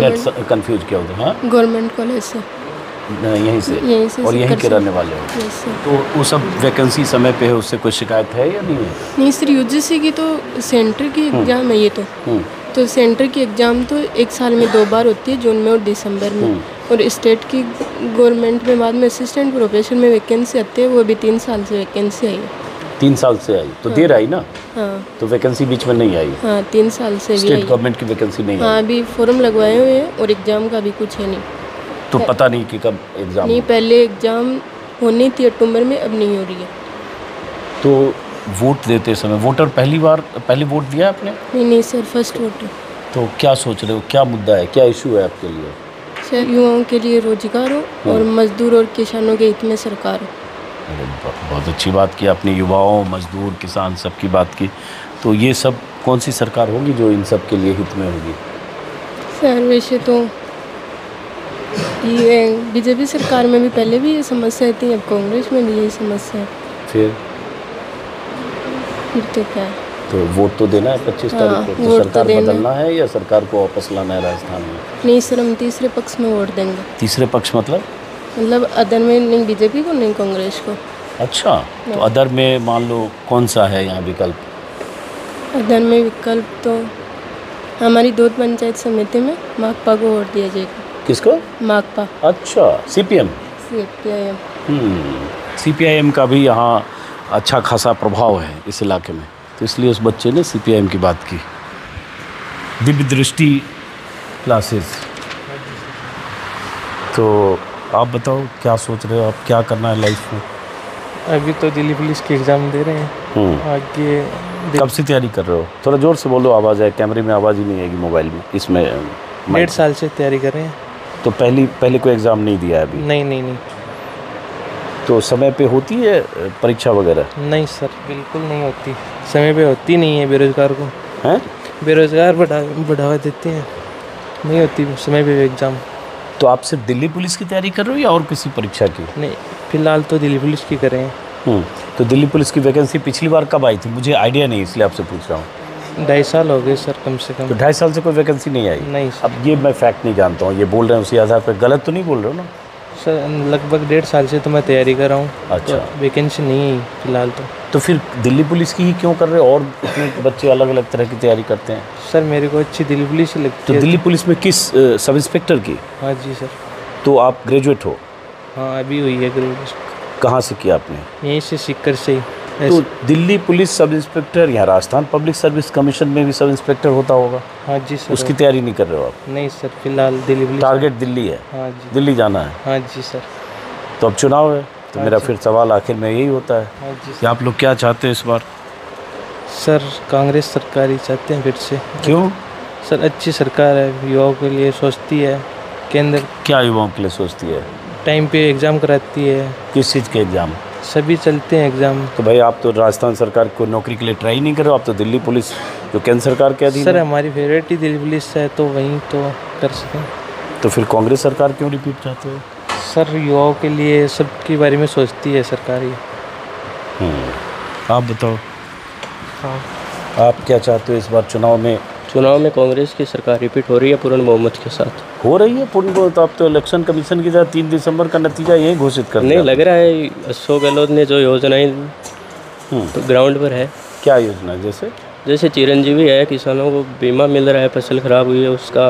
नेट कंफ्यूज किया होता। हाँ गवर्नमेंट कॉलेज से। यहीं से और यहीं के रहने वाले हो? तो वो सब वैकेंसी समय पे है, उससे कोई शिकायत है या नहीं है? नहीं सर, यूजीसी की तो सेंटर की एग्ज़ाम है ये तो सेंटर की एग्ज़ाम तो एक साल में 2 बार होती है, जून में और दिसंबर में। और स्टेट की गवर्नमेंट में बाद में असिस्टेंट प्रोफेसर में वैकेंसी आती है, वो अभी 3 साल से वैकेंसी आई है। 3 साल से आई तो देर आई ना? हाँ। तो वैकेंसी बीच में नहीं आई? हाँ 3 साल से भी स्टेट गवर्नमेंट की वैकेंसी नहीं आई? हाँ अभी फॉर्म लगवाए हुए हैं और एग्ज़ाम का भी कुछ है नहीं। तो पता नहीं कि कब एग्ज़ाम? नहीं, पहले एग्ज़ाम होनी थी अक्टूबर में, अब नहीं हो रही है। तो वोट देते समय वोटर पहली वोट दिया आपने? नहीं सर, फर्स्ट वोट। तो क्या सोच रहे हो, क्या मुद्दा है, क्या इशू है आपके लिए? सर युवाओं के लिए रोजगार हो और मजदूर और किसानों के हित में सरकार हो। बहुत अच्छी बात की आपने, युवाओं, मजदूर, किसान सबकी बात की। तो ये सब कौन सी सरकार होगी जो इन सब के लिए हित में होगी? सर वैसे तो ये बीजेपी सरकार में भी पहले भी ये समस्या थी, अब कांग्रेस में भी यही समस्या है। फिर तो क्या है? तो वोट तो देना है 25 तारीख को। तो सरकार बदलना है या सरकार को वापस लाना है राजस्थान में? नहीं सर, हम तीसरे पक्ष में वोट देंगे। तीसरे पक्ष मतलब अदर में नहीं बीजेपी को, नहीं कांग्रेस को। अच्छा, तो अदर में मान लो कौन सा है यहाँ विकल्प? अदर में विकल्प तो हमारी दूध पंचायत समिति में माकपा को वोट दिया जाएगा। किसको? माकपा। अच्छा, सीपीएम। सीपीआईएम का भी यहाँ अच्छा खासा प्रभाव है इस इलाके में, तो इसलिए उस बच्चे ने सीपीआईएम की बात की। दिव्य दृष्टि क्लासेस। तो आप बताओ क्या सोच रहे हो आप, क्या करना है लाइफ में? अभी तो दिल्ली पुलिस की एग्ज़ाम दे रहे हैं। आगे कब से तैयारी कर रहे हो? थोड़ा ज़ोर से बोलो, आवाज़ है, कैमरे में आवाज़ ही नहीं आएगी, मोबाइल में इसमें। 1.5 साल से तैयारी कर रहे हैं। तो पहले कोई एग्ज़ाम नहीं दिया है अभी? नहीं। तो समय पे होती है परीक्षा वगैरह? नहीं सर, बिल्कुल नहीं होती, समय पे होती नहीं है। बेरोज़गार को हैं, बेरोज़गार बढ़ावा देते हैं, नहीं होती समय पे एग्ज़ाम। तो आप सिर्फ दिल्ली पुलिस की तैयारी कर रहे हो या और किसी परीक्षा की? नहीं, फिलहाल तो दिल्ली पुलिस की कर रहे हैं। तो दिल्ली पुलिस की वैकेंसी पिछली बार कब आई थी? मुझे आइडिया नहीं, इसलिए आपसे पूछ रहा हूँ। 2.5 साल हो गए सर, कम से कम। तो 2.5 साल से कोई वैकेंसी नहीं आई? नहीं सर। अब ये मैं फैक्ट नहीं जानता हूँ, ये बोल रहे हैं उसी आधार पर, गलत तो नहीं बोल रहे हो ना? सर लगभग 1.5 साल से तो मैं तैयारी कर रहा हूँ। अच्छा। तो वैकेंसी नहीं है फिलहाल तो फिर दिल्ली पुलिस की ही क्यों कर रहे हो? और इतने बच्चे अलग अलग तरह की तैयारी करते हैं। सर मेरे को अच्छी दिल्ली पुलिस ही लगती है। तो दिल्ली पुलिस में किस सब इंस्पेक्टर की? हाँ जी सर। तो आप ग्रेजुएट हो? हाँ अभी हुई है ग्रेजुएट। कहाँ से किया आपने? यहीं से, सीकर से ही। तो दिल्ली पुलिस सब इंस्पेक्टर, यहाँ राजस्थान पब्लिक सर्विस कमीशन में भी सब इंस्पेक्टर होता होगा? हाँ जी सर। उसकी तैयारी नहीं कर रहे हो आप? नहीं सर, फिलहाल दिल्ली पुलिस। टारगेट दिल्ली है? हाँ जी। दिल्ली जाना है? हाँ जी सर। तो अब चुनाव है, तो मेरा फिर सवाल आखिर में यही होता है कि आप लोग क्या चाहते हैं इस बार? सर कांग्रेस सरकार ही चाहते हैं फिर से। क्यों? सर अच्छी सरकार है, युवाओं के लिए सोचती है। केंद्र क्या युवाओं के लिए सोचती है? टाइम पे एग्ज़ाम कराती है। किस चीज़ के एग्ज़ाम? सभी चलते हैं एग्ज़ाम। तो भाई आप तो राजस्थान सरकार को नौकरी के लिए ट्राई नहीं कर रहे हो, आप तो दिल्ली पुलिस जो केंद्र सरकार के अधीन। सर हमारी फेवरेट ही दिल्ली पुलिस है, तो वहीं तो कर सकें। तो फिर कांग्रेस सरकार क्यों रिपीट चाहते हो? सर युवाओं के लिए सबके बारे में सोचती है सरकार ही। आप बताओ। हाँ, आप क्या चाहते हो इस बार चुनाव में? चुनाव में कांग्रेस की सरकार रिपीट हो रही है पूर्ण बहुमत के साथ। हो रही है पूर्ण बहुमत? तो आप तो इलेक्शन कमीशन की तरह 3 दिसंबर का नतीजा यही घोषित कर नहीं लग रहा है। अशोक गहलोत ने जो योजनाएं तो ग्राउंड पर है। क्या योजना? जैसे जैसे चिरंजीवी है, किसानों को बीमा मिल रहा है, फसल ख़राब हुई है उसका,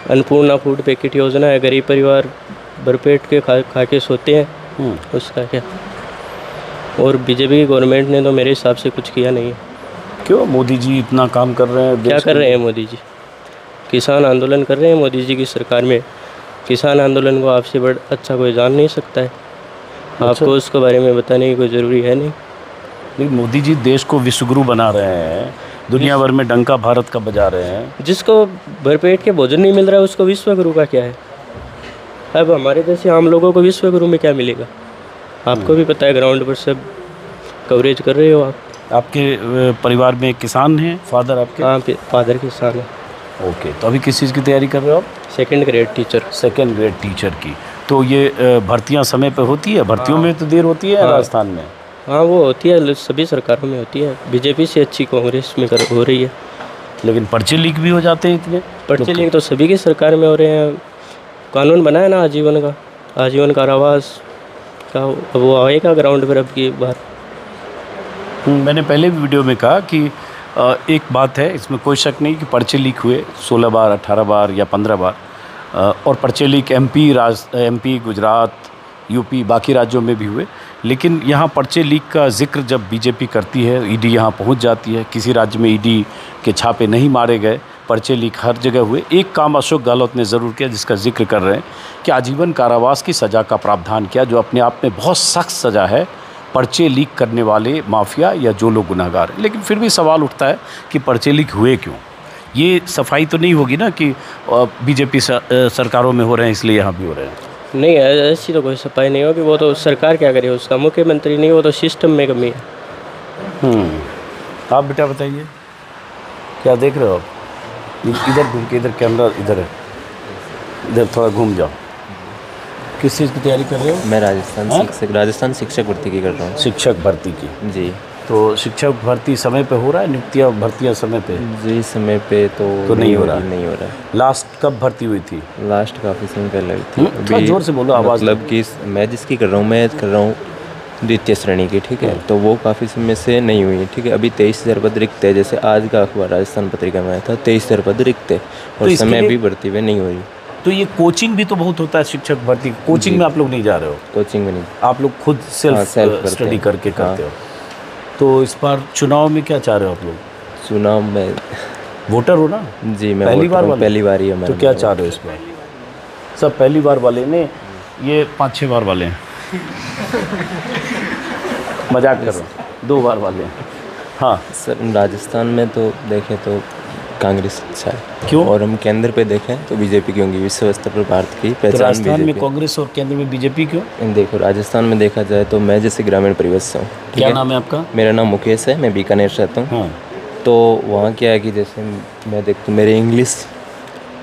अन्नपूर्णा फूड पैकेट योजना है, गरीब परिवार भरपेट के खा के सोते हैं, उसका क्या। और बीजेपी की गवर्नमेंट ने तो मेरे हिसाब से कुछ किया नहीं है। क्यों? मोदी जी इतना काम कर रहे हैं। क्या कर रहे हैं मोदी जी? किसान आंदोलन कर रहे हैं मोदी जी की सरकार में। किसान आंदोलन को आपसे बड़ा अच्छा कोई जान नहीं सकता है। आपको उसके बारे में बताने की कोई ज़रूरी है नहीं। लेकिन मोदी जी देश को विश्वगुरु बना रहे हैं, दुनिया भर में डंका भारत का बजा रहे हैं। जिसको भरपेट के भोजन नहीं मिल रहा है उसको विश्वगुरु का क्या है? अब हमारे जैसे आम लोगों को विश्वगुरु में क्या मिलेगा? आपको भी पता है, ग्राउंड पर सब कवरेज कर रहे हो आप। आपके परिवार में किसान हैं? फादर आपके? हाँ, फादर किसान है। ओके, तो अभी किस चीज़ की तैयारी कर रहे हो आप? Second grade teacher. Second grade teacher की। तो ये भर्तियां समय पे होती है? भर्तियों में तो देर होती है राजस्थान में? हाँ, वो होती है, सभी सरकारों में होती है। बीजेपी से अच्छी कांग्रेस में हो रही है। लेकिन पर्चे लीक भी हो जाते हैं इतने। पर्चे लीक तो सभी की सरकार में हो रहे हैं। कानून बना है ना आजीवन का, आजीवन कारावास का, वो आएगा ग्राउंड पर अब की बार। मैंने पहले भी वीडियो में कहा कि एक बात है, इसमें कोई शक नहीं कि पर्चे लीक हुए 16 बार, 18 बार या 15 बार, और पर्चे लीक एमपी, गुजरात, यूपी, बाकी राज्यों में भी हुए। लेकिन यहाँ पर्चे लीक का जिक्र जब बीजेपी करती है, ईडी यहाँ पहुँच जाती है। किसी राज्य में ईडी के छापे नहीं मारे गए, पर्चे लीक हर जगह हुए। एक काम अशोक गहलोत ने ज़रूर किया जिसका जिक्र कर रहे हैं कि आजीवन कारावास की सज़ा का प्रावधान किया, जो अपने आप में बहुत सख्त सज़ा है पर्चे लीक करने वाले माफिया या जो लोग गुनहगार हैं। लेकिन फिर भी सवाल उठता है कि पर्चे लीक हुए क्यों? ये सफाई तो नहीं होगी ना कि बीजेपी सरकारों में हो रहे हैं इसलिए यहाँ भी हो रहे हैं। नहीं, ऐसी तो कोई सफाई नहीं होगी। वो तो सरकार क्या करे, उसका मुख्यमंत्री नहीं, वो तो सिस्टम में कमी है। आप बेटा बताइए, क्या देख रहे हो आप? इधर घूम के, इधर कैमरा इधर है, इधर थोड़ा घूम जाओ। किस चीज़ की तैयारी कर रहे हो? मैं राजस्थान शिक्षक भर्ती की कर रहा हूँ। शिक्षक भर्ती की? जी। तो शिक्षक भर्ती समय पे हो रहा है? नियुक्तियाँ भर्तियाँ समय पे? जी, समय पे तो नहीं हो रहा है। नहीं हो रहा है। लास्ट कब भर्ती हुई थी? लास्ट काफ़ी समय पहले हुई थी। थोड़ा जोर से बोलो, आवाज़। मतलब कि मैं जिसकी कर रहा हूँ, मैं कर रहा हूँ द्वितीय श्रेणी की, ठीक है। तो वो काफ़ी समय से नहीं हुई, ठीक है। अभी 23,000 पद रिक्त है। जैसे आज का अखबार राजस्थान पत्रिका में आया था, 23,000 पद रिक्त है और समय भी भर्ती में नहीं हो रही। तो ये कोचिंग भी तो बहुत होता है शिक्षक भर्ती। कोचिंग में आप लोग नहीं जा रहे हो? कोचिंग में नहीं, आप लोग खुद सेल्फ स्टडी करके करते हो। तो इस बार चुनाव में क्या चाह रहे हो आप लोग? चुनाव में वोटर हो ना? जी, मैं पहली बार ही है। तो क्या चाह रहे हो इस बार? सब पहली बार वाले ने, ये 5-6 बार वाले हैं। मजाक कर रहा हूँ, 2 बार वाले हैं। हाँ सर, राजस्थान में तो देखें तो कांग्रेस अच्छा है। क्यों? और हम केंद्र पे देखें तो बीजेपी की होंगी। विश्व स्तर पर भारत की पहचान। तो राजस्थान में कांग्रेस और केंद्र में बीजेपी क्यों? देखो, राजस्थान में देखा जाए तो मैं जैसे ग्रामीण परिवेश से हूँ। क्या नाम है आपका? मेरा नाम मुकेश है, मैं बीकानेर से आता हूँ। हाँ। तो वहाँ क्या है कि जैसे मैं देखता हूँ मेरे इंग्लिश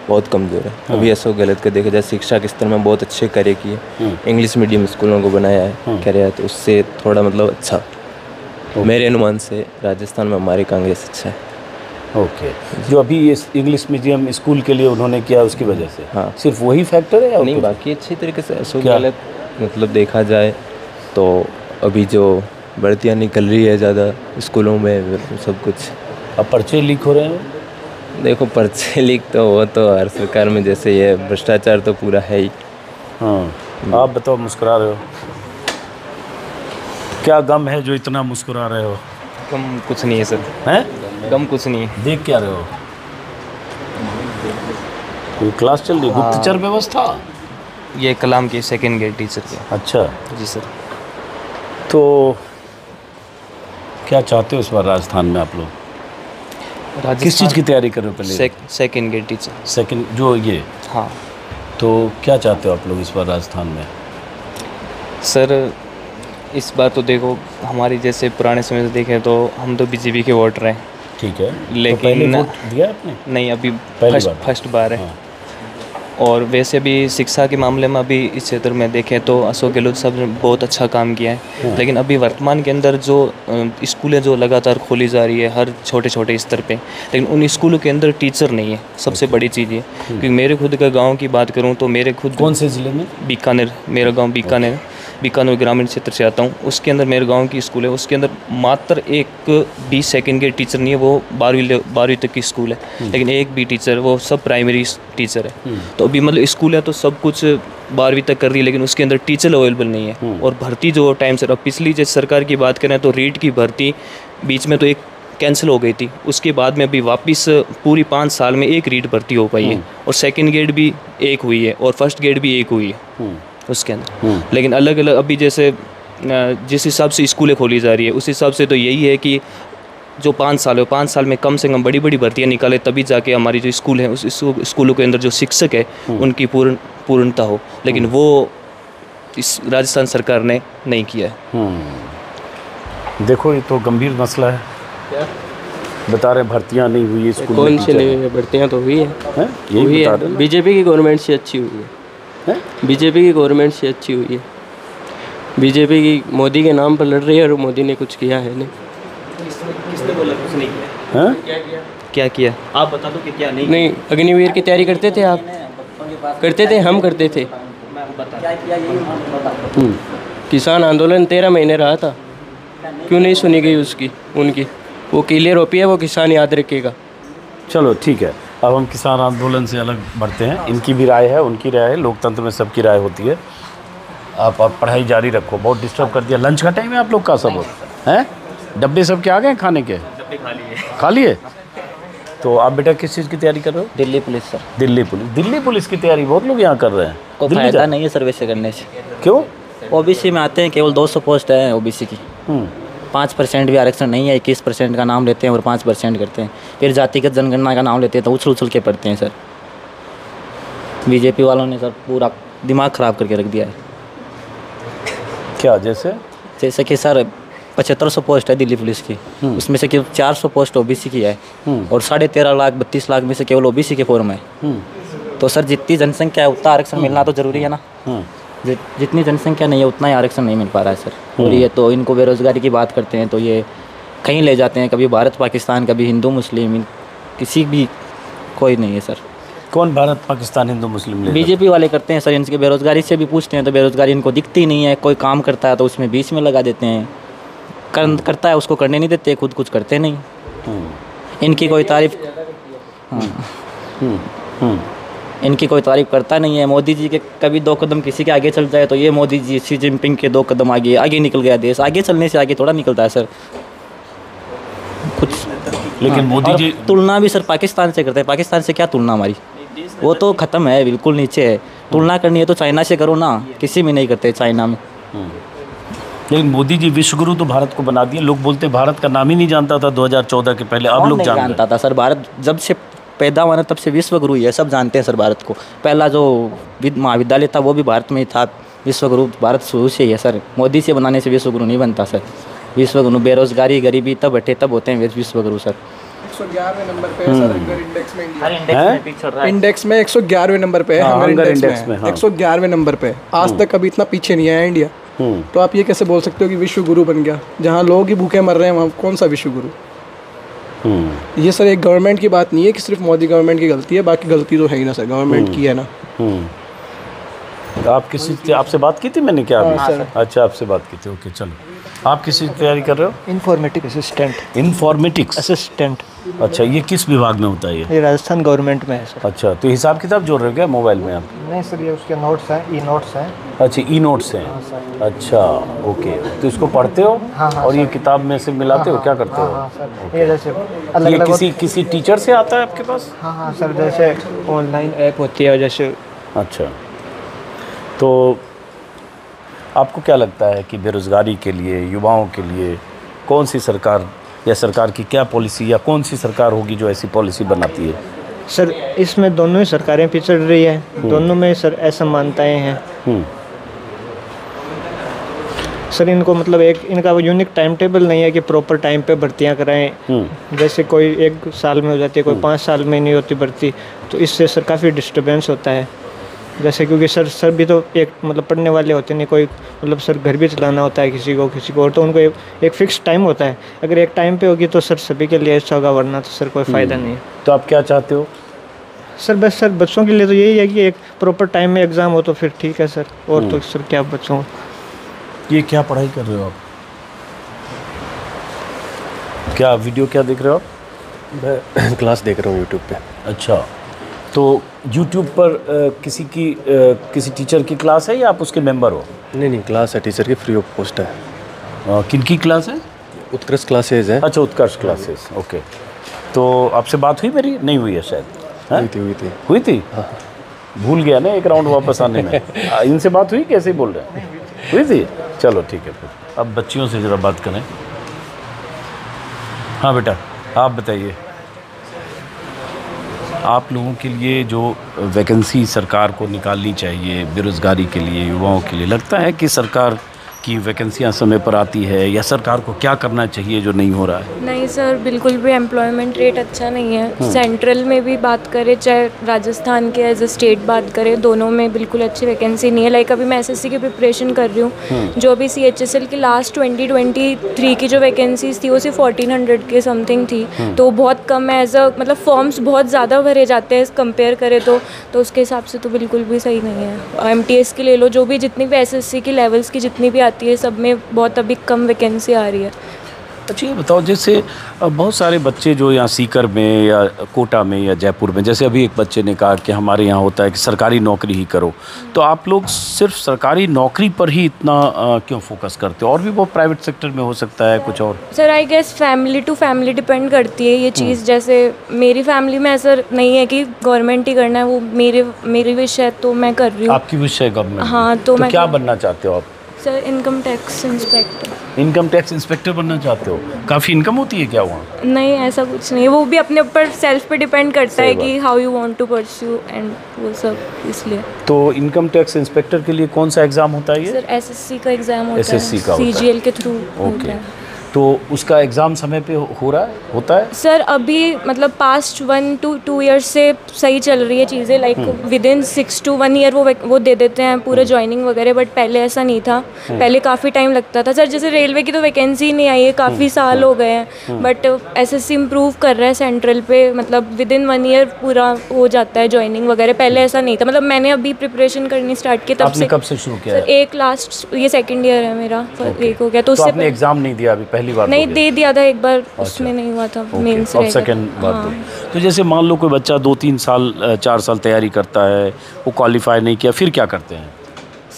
बहुत कमज़ोर है। हाँ। अभी अशोक गहलोत को देखा जाए, शिक्षा के स्तर में बहुत अच्छे कार्य किए। इंग्लिश मीडियम स्कूलों को बनाया है, कार्य है, तो उससे थोड़ा मतलब अच्छा, मेरे अनुमान से राजस्थान में हमारी कांग्रेस अच्छा है। ओके। जो अभी ये इंग्लिश मीडियम स्कूल के लिए उन्होंने किया उसकी वजह से? हाँ। सिर्फ वही फैक्टर है? नहीं, बाकी अच्छी तरीके से अशोक गहलोत मतलब देखा जाए तो अभी जो भर्तियाँ निकल रही है ज़्यादा स्कूलों में, सब कुछ। अब पर्चे लीक हो रहे हैं? देखो, पर्चे लीक तो वो तो हर सरकार में जैसे ये भ्रष्टाचार तो पूरा है ही। हाँ। आप बताओ, मुस्कुरा रहे हो, क्या गम है जो इतना मुस्कुरा रहे हो? कम कुछ नहीं है सर। हैं? कम कुछ नहीं है। देख क्या रहे हो? कोई क्लास चल रही? गुप्तचर व्यवस्था? ये कलाम की सेकंड ग्रेड टीचर की। अच्छा जी सर। तो क्या चाहते हो इस बार राजस्थान में आप लोग? किस चीज़ की तैयारी कर रहे हो पहले? Second grade teacher. सेकंड जो ये? हाँ। तो क्या चाहते हो आप लोग इस बार राजस्थान में? सर, इस बार तो देखो, हमारी जैसे पुराने समय से देखें तो हम तो बीजेपी के वोटर हैं। ठीक है। लेकिन तो पहले वोट दिया आपने? नहीं, अभी फर्स्ट बार है। हाँ। और वैसे भी शिक्षा के मामले में अभी इस क्षेत्र में देखें तो अशोक गहलोत साहब ने बहुत अच्छा काम किया है। लेकिन अभी वर्तमान के अंदर जो स्कूलें जो लगातार खोली जा रही है हर छोटे छोटे स्तर पे, लेकिन उन स्कूलों के अंदर टीचर नहीं है। सबसे बड़ी चीज़ ये, क्योंकि मेरे खुद का गांव की बात करूं तो मेरे खुद कौन से ज़िले में? बीकानेर, मेरा गांव बीकानेर। बीकानेर ग्रामीण क्षेत्र से आता हूँ, उसके अंदर मेरे गांव की स्कूल है, उसके अंदर मात्र एक 20 सेकंड के टीचर नहीं है, वो 12वीं तक की स्कूल है, लेकिन एक भी टीचर, वो सब प्राइमरी टीचर है। तो अभी मतलब स्कूल है तो सब कुछ 12वीं तक कर दी, लेकिन उसके अंदर टीचर अवेलेबल नहीं है। और भर्ती जो टाइम से, अब पिछली जैसे सरकार की बात करें तो रीट की भर्ती बीच में तो एक कैंसिल हो गई थी, उसके बाद में अभी वापस पूरी 5 साल में एक रीट भर्ती हो पाई है, और सेकंड ग्रेड भी एक हुई है और फर्स्ट ग्रेड भी एक हुई है उसके अंदर। लेकिन अलग अलग अभी जैसे जिस हिसाब से स्कूलें खोली जा रही है उस हिसाब से तो यही है कि जो 5 साल है, 5 साल में कम से कम बड़ी बड़ी भर्तियाँ निकाले, तभी जाके हमारी जो स्कूल है उस स्कूलों के अंदर जो शिक्षक है उनकी पूर्णता हो, लेकिन वो इस राजस्थान सरकार ने नहीं किया है। देखो ये तो गंभीर मसला है। बता रहे भर्तियाँ नहीं हुई है स्कूल कौन सी नहीं हुई है? भर्तियाँ तो हुई है, यही बता रहे। बीजेपी की गवर्नमेंट से अच्छी हुई है, बीजेपी की गवर्नमेंट से अच्छी हुई है। बीजेपी की मोदी के नाम पर लड़ रही है और मोदी ने कुछ किया है नहीं। किसने बोला कुछ नहीं किया? क्या किया आप बता दो कि क्या नहीं। अग्निवीर की तैयारी करते थे आप? करते थे, हम करते थे। किसान आंदोलन 13 महीने रहा था, क्यों नहीं सुनी गई उनकी? वो किले रोपी है, वो किसान याद रखेगा। चलो ठीक है, अब हम किसान आंदोलन से अलग बढ़ते हैं। इनकी भी राय है, उनकी राय है, लोकतंत्र में सबकी राय होती है। आप पढ़ाई जारी रखो, बहुत डिस्टर्ब कर दिया। लंच का टाइम है आप लोग का सब हैं? डब्बे सब के आ गए खाने के? डब्बे खा लिए। तो आप बेटा किस चीज़ की तैयारी कर रहे हो? Delhi police sir. Delhi police की तैयारी बहुत लोग यहाँ कर रहे हैं। कोई फायदा नहीं है सर वैसे करने से। क्यों? ओबीसी में आते हैं, केवल 200 पोस्ट है ओबीसी की। 5% भी आरक्षण नहीं है, 21% का नाम लेते हैं और 5% करते हैं। फिर जातिगत जनगणना का नाम लेते हैं तो उछल के पढ़ते हैं सर। बीजेपी वालों ने सर पूरा दिमाग ख़राब करके रख दिया है। क्या? जैसे कि सर 7500 पोस्ट है दिल्ली पुलिस की, उसमें से केवल 400 पोस्ट ओबीसी की है, और 13.5 लाख 32 लाख में से केवल ओबीसी के फॉर्म है। तो सर जितनी जनसंख्या है उतना आरक्षण मिलना तो ज़रूरी है ना। जितनी जनसंख्या नहीं है उतना ही आरक्षण नहीं मिल पा रहा है सर। और ये तो इनको बेरोज़गारी की बात करते हैं तो ये कहीं ले जाते हैं, कभी भारत पाकिस्तान, कभी हिंदू मुस्लिम, किसी भी कोई नहीं है सर। कौन भारत पाकिस्तान हिंदू मुस्लिम? बीजेपी वाले करते हैं सर। इनकी बेरोज़गारी से भी पूछते हैं तो बेरोज़गारी इनको दिखती नहीं है। कोई काम करता है तो उसमें बीच में लगा देते हैं, करता है उसको करने नहीं देते, खुद कुछ करते नहीं। इनकी कोई तारीफ इनकी कोई तारीफ करता नहीं है। मोदी जी के कभी 2 कदम किसी के आगे चल जाए तो ये मोदी जी शी जिनपिंग के 2 कदम आगे निकल गया देश। आगे चलने से आगे थोड़ा निकलता है सर कुछ। लेकिन मोदी जी तुलना भी सर पाकिस्तान से करते हैं। पाकिस्तान से क्या तुलना हमारी? वो तो ख़त्म है, बिल्कुल नीचे है। तुलना करनी है तो चाइना से करो ना, किसी में नहीं करते चाइना में। लेकिन मोदी जी विश्वगुरु तो भारत को बना दिए। लोग बोलते भारत का नाम ही नहीं जानता था 2014 के पहले, अब लोग जानता था सर। भारत जब से पैदा हुआ ना तब से विश्वगुरु ही है, सब जानते हैं सर भारत को। पहला जो महाविद्यालय था वो भी भारत में ही था। विश्वगुरु भारत शुरू से ही है सर। मोदी से बनाने से विश्वगुरु नहीं बनता सर। विश्वगुरु बेरोजगारी गरीबी तब हटे तब होते हैं विश्वगुरु सर। 111वें नंबर पे है सर हंगर इंडेक्स में। इंडेक्स में 111वें नंबर पे है हंगर इंडेक्स में। 111वें नंबर पे आज तक कभी इतना पीछे नहीं आया इंडिया। तो आप ये कैसे बोल सकते हो कि विश्व गुरु बन गया? जहाँ लोग ही भूखे मर रहे हैं वहाँ कौन सा विश्व गुरु? ये सर एक गवर्नमेंट की बात नहीं है कि सिर्फ मोदी गवर्नमेंट की गलती है, बाकी गलती तो है ही ना सर, गवर्नमेंट की है ना। आप किसी से आपसे बात की थी मैंने क्या? अच्छा आपसे बात की थी, ओके चलो। आप किसी की तैयारी कर रहे हो? Informatics assistant. Informatics assistant. अच्छा, ये किस विभाग में होता है? ये राजस्थान गवर्नमेंट में है सर। अच्छा, तो हिसाब किताब जोड़ रहे हो क्या मोबाइल में आप? नहीं सर, ये उसके नोट्स हैं, ई नोट्स हैं। अच्छा, ई नोट्स हैं। अच्छा ओके, तो इसको पढ़ते हो? हाँ, और ये किताब में से मिलाते हो, क्या करते हो? सर ये जैसे ये किसी टीचर से आता है आपके पास? हाँ सर, जैसे ऑनलाइन ऐप होती है जैसे। अच्छा, तो आपको क्या लगता है कि बेरोज़गारी के लिए, युवाओं के लिए कौन सी सरकार या सरकार की क्या पॉलिसी या कौन सी सरकार होगी जो ऐसी पॉलिसी बनाती है? सर इसमें दोनों ही सरकारें पिछड़ रही है, दोनों में सर असमानताएं हैं। सर इनको मतलब एक इनका वो यूनिक टाइम टेबल नहीं है कि प्रॉपर टाइम पे भर्तियां कराएं। जैसे कोई 1 साल में हो जाती है, कोई 5 साल में नहीं होती भर्ती, तो इससे सर काफ़ी डिस्टर्बेंस होता है। जैसे क्योंकि सर भी तो एक मतलब पढ़ने वाले होते नहीं, कोई मतलब सर घर भी चलाना होता है किसी को और, तो उनको एक फिक्स टाइम होता है। अगर एक टाइम पे होगी तो सर सभी के लिए अच्छा होगा, वरना तो सर कोई फ़ायदा नहीं है। तो आप क्या चाहते हो? सर बस सर बच्चों के लिए तो यही है कि एक प्रॉपर टाइम में एग्ज़ाम हो तो फिर ठीक है सर, और तो सर क्या बच्चों ये क्या पढ़ाई कर रहे हो आप? क्या वीडियो क्या देख रहे हो आप? मैं क्लास देख रहा हूँ यूट्यूब पे। अच्छा, तो यूट्यूब पर किसी टीचर की क्लास है या आप उसके मेंबर हो? नहीं, क्लास है टीचर की, फ्री ऑफ कॉस्ट है। किन की क्लास है? उत्कर्ष क्लासेज है। अच्छा, उत्कर्ष क्लासेस, ओके। तो आपसे बात हुई मेरी? नहीं हुई है शायद। हुई थी। हाँ। भूल गया ना एक राउंड वापस आने में। इनसे बात हुई? कैसे बोल रहे हैं? हुई थी। चलो ठीक है, फिर अब बच्चियों से ज़रा बात करें। हाँ बेटा, आप बताइए, आप लोगों के लिए जो वैकेंसी सरकार को निकालनी चाहिए बेरोज़गारी के लिए, युवाओं के लिए, लगता है कि सरकार की वैकेंसियां समय पर आती है या सरकार को क्या करना चाहिए जो नहीं हो रहा है? नहीं सर, बिल्कुल भी एम्प्लॉयमेंट रेट अच्छा नहीं है। सेंट्रल में भी बात करें चाहे राजस्थान के एज ए स्टेट बात करें, दोनों में बिल्कुल अच्छी वैकेंसी नहीं है। लाइक अभी मैं एसएससी की प्रिपरेशन कर रही हूँ, जो अभी CHSL की लास्ट 2023 की जो वैकेंसीज थी वो सिर्फ 1400 के समथिंग थी, तो बहुत कम है। एज अ मतलब फॉर्म्स बहुत ज़्यादा भरे जाते हैं कंपेयर करें तो उसके हिसाब से तो बिल्कुल भी सही नहीं है। MTS की ले लो, जो भी जितनी भी SSC की लेवल्स की जितनी भी आती है, सब में बहुत अभी कम वैकेंसी आ रही है। अच्छा ये बताओ, जैसे बहुत सारे बच्चे जो यहाँ सीकर में या कोटा में या जयपुर में, जैसे अभी एक बच्चे ने कहा कि हमारे यहाँ होता है कि सरकारी नौकरी ही करो, तो आप लोग सिर्फ सरकारी नौकरी पर ही इतना क्यों फोकस करते हो? और भी बहुत प्राइवेट सेक्टर में हो सकता है कुछ और? Sir I guess family to family depend करती है ये चीज़। जैसे मेरी फैमिली में ऐसा नहीं है कि गवर्नमेंट ही करना है, वो मेरी विश है तो मैं कर रही हूँ। आपकी विश है गवर्नमेंट? हाँ, तो मैं क्या बनना चाहते हो आप? Sir income tax inspector. Income tax inspector बनना चाहते हो? काफ़ी इनकम होती है क्या वहाँ? नहीं, ऐसा कुछ नहीं है, वो भी अपने ऊपर सेल्फ पे डिपेंड करता है कि how you want to pursue and वो सब, इसलिए। तो इनकम टैक्स इंस्पेक्टर के लिए कौन सा एग्ज़ाम होता है ये? सर SSC का एग्ज़ाम होता है। SSC का CGL के थ्रू होता है। तो उसका एग्ज़ाम समय पे हो रहा है, होता है? सर अभी मतलब पास्ट 1 to 2 ईयर्स से सही चल रही है चीज़ें, लाइक विदिन 6 to 1 ईयर वो दे देते हैं पूरे ज्वाइनिंग वगैरह, बट पहले ऐसा नहीं था। पहले काफ़ी टाइम लगता था। सर जैसे रेलवे की तो वैकेंसी नहीं आई है, काफ़ी साल हो गए हैं, बट SSC इम्प्रूव कर रहा है सेंट्रल पे, मतलब विदिन 1 ईयर पूरा हो जाता है ज्वाइनिंग वगैरह। पहले ऐसा नहीं था। मतलब मैंने अभी प्रिपरेशन करनी स्टार्ट की तब से। कब से शुरू किया? सर एक लास्ट ये 2nd ईयर है मेरा, एक हो गया। तो उससे आपने एग्ज़ाम नहीं दिया अभी? पहली बार नहीं, दे दिया था एक बार, उसमें नहीं हुआ था, मेंस रह गया। सेकंड बार तो जैसे मान लो कोई बच्चा 2-3 साल 4 साल तैयारी करता है, वो क्वालिफाई नहीं किया, फिर क्या करते हैं?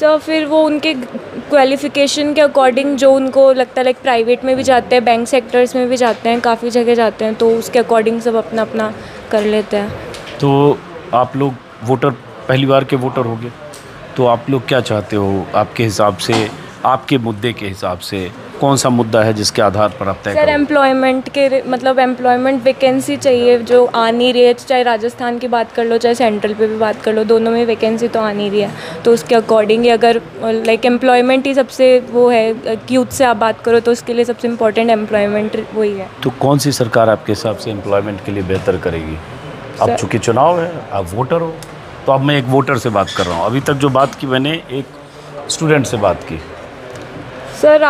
सर फिर वो उनके क्वालिफिकेशन के अकॉर्डिंग जो उनको लगता है, लाइक प्राइवेट में भी जाते हैं, बैंक सेक्टर्स में भी जाते हैं, काफ़ी जगह जाते हैं, तो उसके अकॉर्डिंग सब अपना अपना कर लेते हैं। तो आप लोग वोटर, पहली बार के वोटर हो गए, तो आप लोग क्या चाहते हो? आपके हिसाब से, आपके मुद्दे के हिसाब से कौन सा मुद्दा है जिसके आधार पर आप तय सर एम्प्लॉयमेंट के, मतलब एम्प्लॉयमेंट वैकेंसी चाहिए जो आ नहीं रही है। चाहे राजस्थान की बात कर लो, चाहे सेंट्रल पे भी बात कर लो, दोनों में वैकेंसी तो आ नहीं रही है। तो उसके अकॉर्डिंग अगर लाइक एम्प्लॉयमेंट ही सबसे वो है, यूथ से आप बात करो तो उसके लिए सबसे इम्पोर्टेंट एम्प्लॉयमेंट वही है। तो कौन सी सरकार आपके हिसाब से एम्प्लॉयमेंट के लिए बेहतर करेगी? अब चूँकि चुनाव है, आप वोटर हो, तो अब मैं एक वोटर से बात कर रहा हूँ। अभी तक जो बात की मैंने एक स्टूडेंट से बात की। सर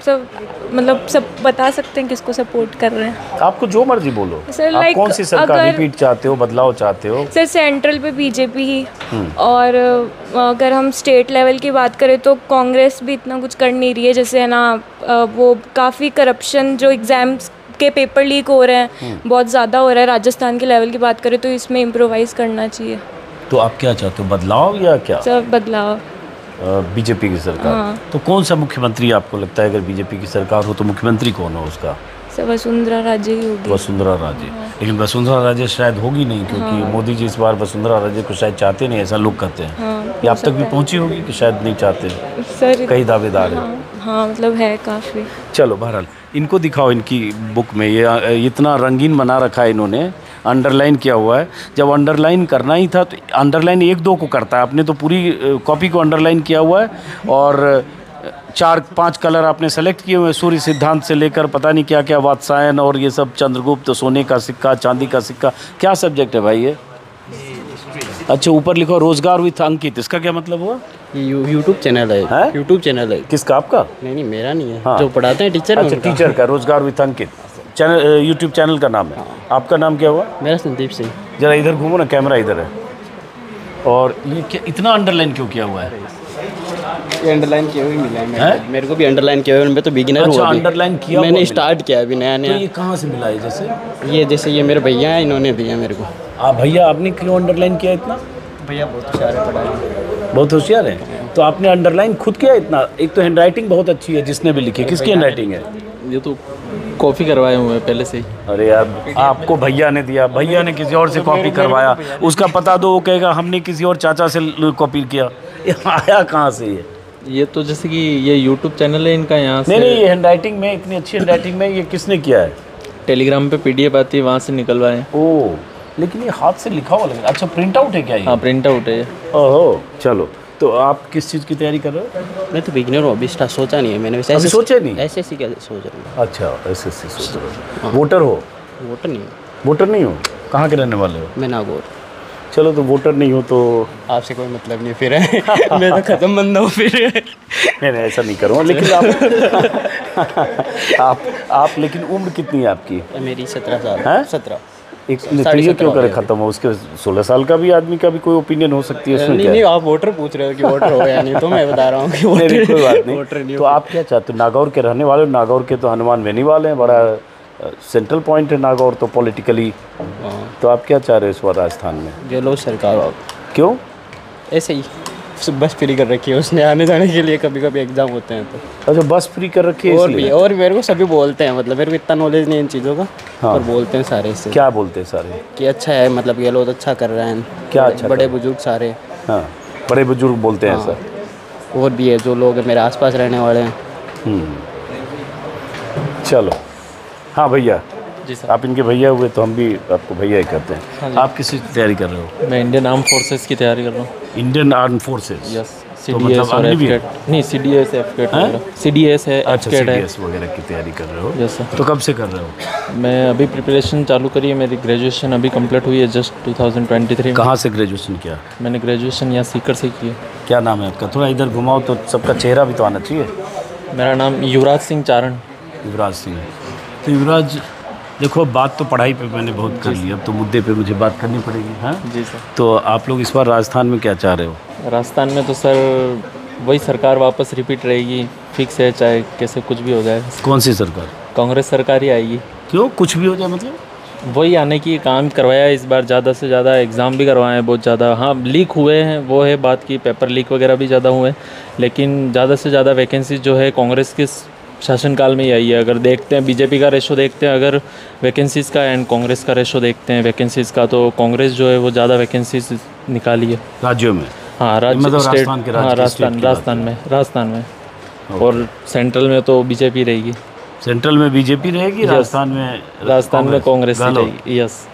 सब मतलब सब बता सकते हैं किसको सपोर्ट कर रहे हैं? आपको जो मर्जी बोलो सर। आप कौन सी सरकार रिपीट चाहते हो, बदलाव चाहते हो? सर सेंट्रल पे BJP ही, और अगर हम स्टेट लेवल की बात करें तो कांग्रेस भी इतना कुछ कर नहीं रही है। जैसे है ना, वो काफ़ी करप्शन, जो एग्ज़ाम्स के पेपर लीक हो रहे हैं बहुत ज़्यादा हो रहा है। राजस्थान के लेवल की बात करें तो इसमें इम्प्रोवाइज़ करना चाहिए। तो आप क्या चाहते हो, बदलाव या क्या? सर बदलाव। BJP की सरकार। हाँ। तो कौन सा मुख्यमंत्री आपको लगता है, अगर BJP की सरकार हो तो मुख्यमंत्री कौन हो उसका? सर वसुंधरा राजे ही होगी। वसुंधरा राजे। लेकिन वसुंधरा राजे शायद होगी नहीं, क्योंकि मोदी जी इस बार वसुंधरा राजे को शायद चाहते नहीं, ऐसा लोग कहते हैं। ये आप तक भी पहुंची होगी कि शायद नहीं चाहते? सर कई दावेदार हैं। हाँ मतलब है काफ़ी। चलो बहरहाल इनको दिखाओ, इनकी बुक में ये इतना रंगीन बना रखा है इन्होंने, अंडरलाइन किया हुआ है। जब अंडरलाइन करना ही था तो अंडरलाइन 1-2 को करता है, आपने तो पूरी कॉपी को अंडरलाइन किया हुआ है, और 4-5 कलर आपने सेलेक्ट किए हुए हैं, सूर्य सिद्धांत से लेकर पता नहीं क्या क्या, वात्सायन और ये सब, चंद्रगुप्त, सोने का सिक्का, चांदी का सिक्का। क्या सब्जेक्ट है भाई ये? अच्छा, ऊपर लिखो रोजगार विथ अंकित, इसका क्या मतलब हुआ? यूट्यूब चैनल है। यूट्यूब चैनल है। किसका? आपका? नहीं मेरा नहीं है। हाँ। जो पढ़ाते हैं टीचर। अच्छा, टीचर का रोजगार with Ankit channel, YouTube channel का नाम है। हाँ। आपका नाम क्या हुआ? मेरा संदीप सिंह। जरा इधर घूमो ना, कैमरा इधर है। और ये क्या इतना अंडरलाइन क्यों किया हुआ है? अंडरलाइन किए हुए मिला है मेरे को भी अंडरलाइन किए हुए, मैं तो बिगिनर हूँ अच्छा, अभी। अंडरलाइन किया हुआ मैंने मिला। स्टार्ट किया अभी नया तो नया। ये कहाँ से मिला है? जैसे ये जैसे ये मेरे भैया हैं, इन्होंने दिया मेरे को। आप भैया आपने क्यों अंडरलाइन किया इतना? भैया बहुत होशियार है पढ़ाई में। बहुत होशियार है, तो आपने अंडरलाइन खुद किया इतना? एक तो हैंडराइटिंग बहुत अच्छी है जिसने भी लिखी, किसकी हैंडराइटिंग है? ये तो कॉपी करवाए हुए हैं पहले से ही। अरे यार, आपको भैया ने दिया, भैया ने किसी और से कॉपी करवाया, उसका पता दो, वो कहेगा हमने किसी और चाचा से कॉपी किया। ये आया कहाँ से ये तो जैसे कि ये यूट्यूब चैनल है इनका, यहाँ से। नहीं, ये हैंडराइटिंग में, इतनी अच्छी हैंडराइटिंग में ये किसने किया है? टेलीग्राम पे PDF आती है, वहाँ से निकलवाए। ओह, लेकिन ये हाथ से लिखा हुआ लग। अच्छा, प्रिंट आउट है क्या ये? हाँ, प्रिंट आउट है। ओहो, चलो। तो आप किस चीज़ की तैयारी कर रहे हो? मैं तो बिगिनर हूँ, अभी सोचा नहीं है मैंने। वैसे अभी सोचा नहीं? SSC का सोच रहा हूँ। अच्छा, SSC सोच रहे हो। वोटर हो? वोटर नहीं हूँ। वोटर नहीं हो? कहाँ के रहने वाले हो? मैं नागौर। चलो, तो वोटर नहीं हो तो आपसे कोई मतलब नहीं फिर है। मैं तो ख़त्म बंदा हूँ फिर। नहीं, ऐसा नहीं करूँगा, लेकिन आप लेकिन उम्र कितनी है आपकी? मेरी 17 साल है। 17। एक नतीजे क्यों करे ख़त्म हो? उसके 16 साल का भी आदमी का भी कोई ओपिनियन हो सकती है उसमें। नहीं, आप वोटर पूछ रहे हो कि वोटर हो या नहीं, तो मैं बता रहा हूँ कि वोटर। नहीं, कोई बात नहीं। तो आप क्या चाहते हो? नागौर के रहने वाले हो, नागौर के तो हनुमान बेनीवाल हैं, बड़ा सेंट्रल पॉइंट है नागौर तो पॉलिटिकली। तो आप क्या चाह रहे हो इस बार राजस्थान में? जो लोग सरकार। क्यों? ऐसे ही बस फ्री कर रखी है उसने, आने जाने के लिए कभी कभी एग्जाम होते हैं तो। अच्छा, बस फ्री कर रखी है इसलिए? और मेरे को सभी बोलते हैं, मतलब मेरे को इतना नॉलेज नहीं इन चीज़ों का। हाँ। और बोलते हैं सारे इससे। क्या बोलते हैं सारे? कि अच्छा है, मतलब ये लोग अच्छा कर रहे हैं। क्या अच्छा? बड़े बुजुर्ग सारे। हाँ, बड़े बुजुर्ग बोलते हैं हाँ। सर। और भी है जो लोग मेरे आसपास रहने वाले हैं। चलो, हाँ भैया जी सर। आप इनके भैया हुए तो हम भी आपको भैया ही कहते हैं। हाँ जी। आप किस चीज़ की तैयारी कर रहे हो? मैं इंडियन आर्म फोर्सेस की तैयारी कर रहा हूँ। Indian arm forces? यस। तो CDS मतलब और अग्निवीर? FCAT नहीं, CDS FCAT वगैरह। CDS है, अच्छा, FCAT है। CDS वगैरह की तैयारी कर रहे हो? Yes sir. तो कब से कर रहे हो? मैं अभी प्रिपरेशन चालू करी है, मेरी ग्रेजुएशन अभी कंप्लीट हुई है जस्ट 2023। कहाँ से ग्रेजुएशन किया? मैंने ग्रेजुएशन यहाँ सीकर से की है। क्या नाम है आपका? थोड़ा इधर घुमाओ तो सबका चेहरा भी तो आना चाहिए। मेरा नाम युवराज सिंह चारण। युवराज सिंह। तो युवराज, देखो बात तो पढ़ाई पे मैंने बहुत कर ली, अब तो मुद्दे पे मुझे बात करनी पड़ेगी। हाँ जी सर। तो आप लोग इस बार राजस्थान में क्या चाह रहे हो? राजस्थान में तो सर वही सरकार वापस रिपीट रहेगी, फिक्स है, चाहे कैसे कुछ भी हो जाए। कौन सी सरकार? कांग्रेस सरकार ही आएगी। क्यों, कुछ भी हो जाए मतलब? वही आने की काम करवाया इस बार, ज़्यादा से ज़्यादा एग्ज़ाम भी करवाए हैं बहुत ज़्यादा। हाँ, लीक हुए हैं, वो है बात की, पेपर लीक वगैरह भी ज़्यादा हुए हैं, लेकिन ज़्यादा से ज़्यादा वैकेंसी जो है कांग्रेस के शासनकाल में ही आई है। अगर देखते हैं बीजेपी का रेशो देखते हैं अगर वैकेंसीज़ का, एंड कांग्रेस का रेशो देखते हैं वैकेंसीज़ का, तो कांग्रेस जो है वो ज़्यादा वैकेंसीज निकाली है राज्यों में। हाँ, राज्य मतलब स्टेट। राजस्थान के हाँ, राजस्थान में। और सेंट्रल में तो बीजेपी रहेगी। सेंट्रल में बीजेपी रहेगी, राजस्थान में कांग्रेस ही रहेगी। Yes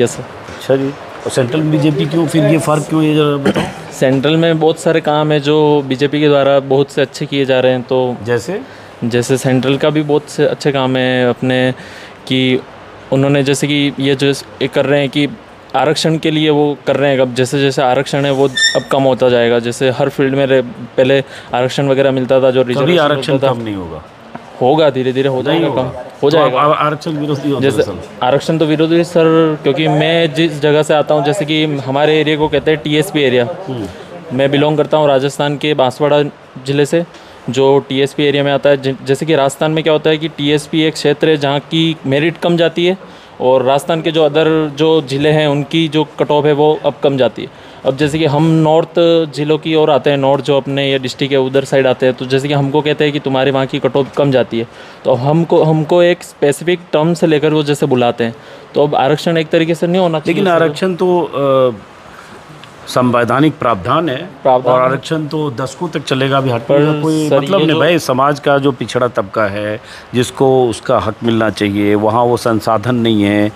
yes. अच्छा जी, और सेंट्रल में बीजेपी क्यों, फिर ये फ़र्क क्यों, ये जरा बताओ। सेंट्रल में बहुत सारे काम है जो बीजेपी के द्वारा बहुत से अच्छे किए जा रहे हैं। तो जैसे सेंट्रल का भी बहुत से अच्छे काम है अपने, कि उन्होंने जैसे कि ये जो कर रहे हैं कि आरक्षण के लिए वो कर रहे हैं। अब जैसे जैसे आरक्षण है वो अब कम होता जाएगा। जैसे हर फील्ड में पहले आरक्षण वगैरह मिलता था, जो रिजर्वेशन आरक्षण कम नहीं होगा, धीरे धीरे हो जाएगा, कम हो जाएगा। आरक्षण विरोधी हो जैसे आरक्षण तो विरोधी सर, क्योंकि मैं जिस जगह से आता हूँ, जैसे कि हमारे एरिया को कहते हैं TSP एरिया। मैं बिलोंग करता हूँ राजस्थान के बांसवाड़ा ज़िले से, जो TSP एरिया में आता है। जैसे कि राजस्थान में क्या होता है कि TSP एक क्षेत्र है जहाँ की मेरिट कम जाती है, और राजस्थान के जो अदर जो ज़िले हैं उनकी जो कट ऑफ है वो अब कम जाती है। अब जैसे कि हम नॉर्थ ज़िलों की ओर आते हैं, नॉर्थ जो अपने ये डिस्ट्रिक्ट है उधर साइड आते हैं, तो जैसे कि हमको कहते हैं कि तुम्हारे वहाँ की कट ऑफ कम जाती है, तो हमको एक स्पेसिफिक टर्म से लेकर वो जैसे बुलाते हैं। तो अब आरक्षण एक तरीके से नहीं होना चाहिए। लेकिन आरक्षण तो संवैधानिक प्रावधान है, और आरक्षण तो दशकों तक चलेगा भी, हट पर कोई मतलब नहीं भाई। समाज का जो पिछड़ा तबका है जिसको उसका हक मिलना चाहिए, वहाँ वो संसाधन नहीं है।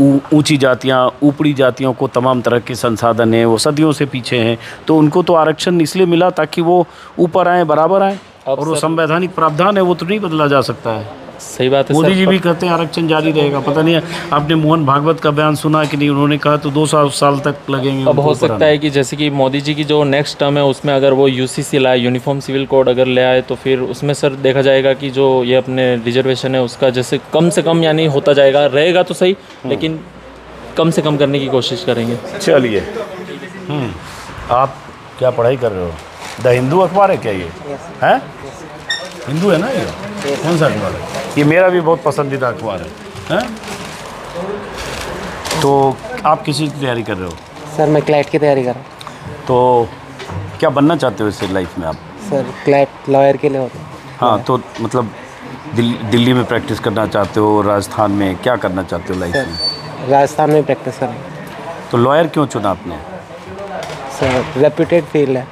ऊंची जातियाँ, ऊपरी जातियों को तमाम तरह के संसाधन हैं, वो सदियों से पीछे हैं, तो उनको तो आरक्षण इसलिए मिला ताकि वो ऊपर आए, बराबर आए, और वो संवैधानिक प्रावधान है, वो तो नहीं बदला जा सकता है। सही बात है। मोदी जी भी कहते हैं आरक्षण जारी रहेगा। पता नहीं आपने मोहन भागवत का बयान सुना कि नहीं, उन्होंने कहा तो 200 साल तक लगेंगे। अब हो सकता है कि जैसे कि मोदी जी की जो नेक्स्ट टर्म है उसमें अगर वो UCC लाए, यूनिफॉर्म सिविल कोड अगर ले आए, तो फिर उसमें सर देखा जाएगा कि जो ये अपने रिजर्वेशन है उसका जैसे कम से कम यानी होता जाएगा, रहेगा तो सही, लेकिन कम से कम करने की कोशिश करेंगे। चलिए, आप क्या पढ़ाई कर रहे हो? द हिंदू अखबार है क्या ये? है हिंदू है ना ये? कौन सा अखबार है ये? मेरा भी बहुत पसंदीदा अखबार है। तो आप किस चीज़ की तैयारी कर रहे हो? सर मैं क्लैट की तैयारी कर रहा हूँ। तो क्या बनना चाहते हो इससे लाइफ में आप? सर क्लैट लॉयर के लिए होता है। हाँ, तो मतलब दिल्ली में प्रैक्टिस करना चाहते हो, राजस्थान में क्या करना चाहते हो लाइफ में? राजस्थान में प्रैक्टिस कर रहा हूँ। तो लॉयर क्यों चुना आपने? सर रेप्यूटेड फील्ड है।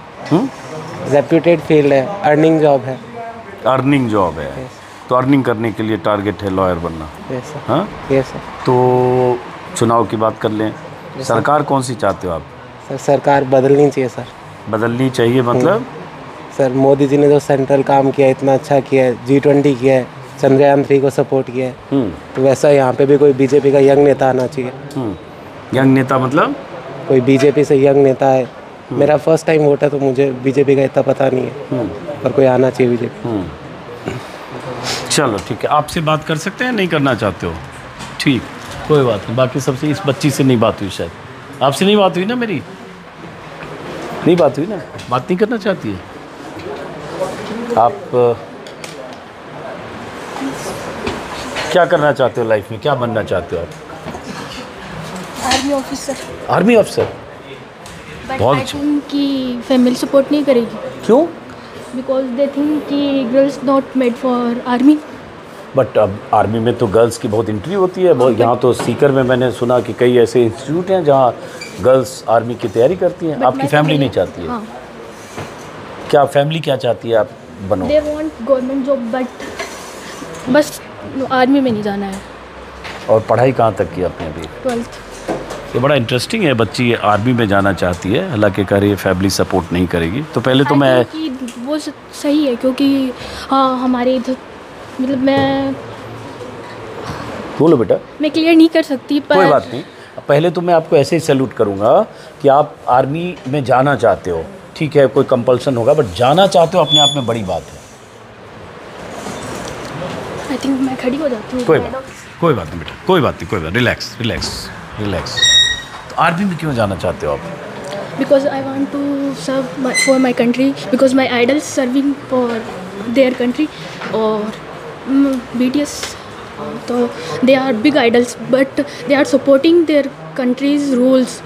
रेप्यूटेड फील्ड है, अर्निंग जॉब है। अर्निंग जॉब है, तो अर्निंग करने के लिए टारगेट है लॉयर बनना। Yes sir. हाँ यस सर। तो चुनाव की बात कर लें, सरकार कौन सी चाहते हो आप? सर सरकार बदलनी चाहिए सर। बदलनी चाहिए मतलब? सर मोदी जी ने जो सेंट्रल काम किया, इतना अच्छा किया है, G20 किया है, चंद्रयान 3 को सपोर्ट किया है, तो वैसा यहाँ पे भी कोई बीजेपी का यंग नेता आना चाहिए। यंग नेता मतलब? कोई बीजेपी से यंग नेता है। मेरा फर्स्ट टाइम वोट है तो मुझे बीजेपी का इतना पता नहीं है, पर कोई आना चाहिए बीजेपी। चलो ठीक है, आपसे बात कर सकते हैं? नहीं करना चाहते हो? ठीक, कोई बात नहीं। बाकी सबसे, इस बच्ची से नहीं बात हुई शायद, आपसे नहीं बात हुई ना मेरी? नहीं बात हुई ना? बात नहीं करना चाहती है आप? क्या करना चाहते हो लाइफ में, क्या बनना चाहते हो आप? Army officer. Army officer? बहुत अच्छा। कि फैमिली सपोर्ट नहीं करेगी। क्यों? बिकॉज दे थिंक कि girls not made for army. But अब आर्मी में तो गर्ल्स की बहुत एंट्री होती है। बहुत यहाँ तो सीकर में मैंने सुना कि कई ऐसे इंस्टीट्यूट हैं जहाँ गर्ल्स आर्मी की तैयारी करती हैं। आपकी फैमिली नहीं चाहती है? हाँ। क्या फैमिली क्या चाहती है आप बनो? दे वांट गवर्नमेंट जॉब, बट बस आर्मी में नहीं जाना है। और पढ़ाई कहाँ तक की आपने अभी? 12th। ये बड़ा इंटरेस्टिंग है, बच्ची आर्मी में जाना चाहती है, हालांकि कह रही है फैमिली सपोर्ट नहीं करेगी। तो पहले तो मैं कि वो सही है, क्योंकि हाँ हमारे इधर मतलब बोलो बेटा। मैं क्लियर नहीं कर सकती, पर कोई बात नहीं। पहले तो मैं आपको ऐसे ही सैल्यूट करूँगा कि आप आर्मी में जाना चाहते हो, ठीक है, कोई कंपल्सन होगा, बट जाना चाहते हो अपने आप में बड़ी बात है। आई थिंक मैं खड़ी हो जाती हूँ। कोई बात नहीं बेटा, कोई बात नहीं, कोई बात, रिलैक्स रिलैक्स रिलैक्स। तो आर्मी में क्यों जाना चाहते हो आप? Because I want to serve for my country, because my idols serving for their country, or BTS, so they are big idols, but they are supporting their country's rules.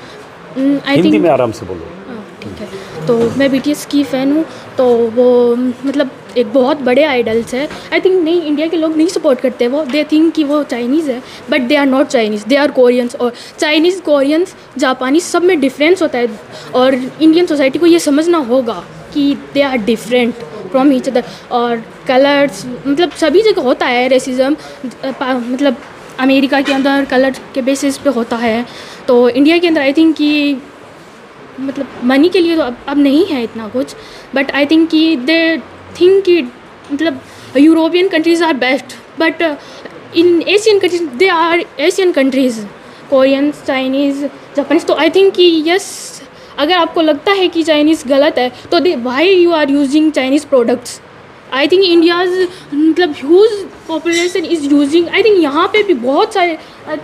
Hindi में आराम से बोलो। ठीक है, तो मैं BTS की फ़ैन हूँ, तो वो मतलब एक बहुत बड़े आइडल्स है। आई थिंक नहीं, इंडिया के लोग नहीं सपोर्ट करते वो, दे थिंक कि वो चाइनीज़ है, but they are not Chinese, they are Koreans. और चाइनीज़, कोरियंस, जापानीज़ सब में डिफरेंस होता है, और इंडियन सोसाइटी को ये समझना होगा कि they are different from each other. और कलर्स मतलब सभी जगह होता है रेसिज्म, मतलब अमेरिका के अंदर कलर के बेसिस पे होता है, तो इंडिया के अंदर आई थिंक कि मतलब मनी के लिए तो अब नहीं है इतना कुछ, बट आई थिंक कि दे थिंक कि मतलब European countries are best, but in Asian countries they are Asian countries, Koreans, Chinese, Japanese. तो आई थिंक कि यस, अगर आपको लगता है कि चाइनीज़ गलत है तो they why you are using Chinese products. I think India's मतलब huge population is using, I think यहाँ पे भी बहुत सारे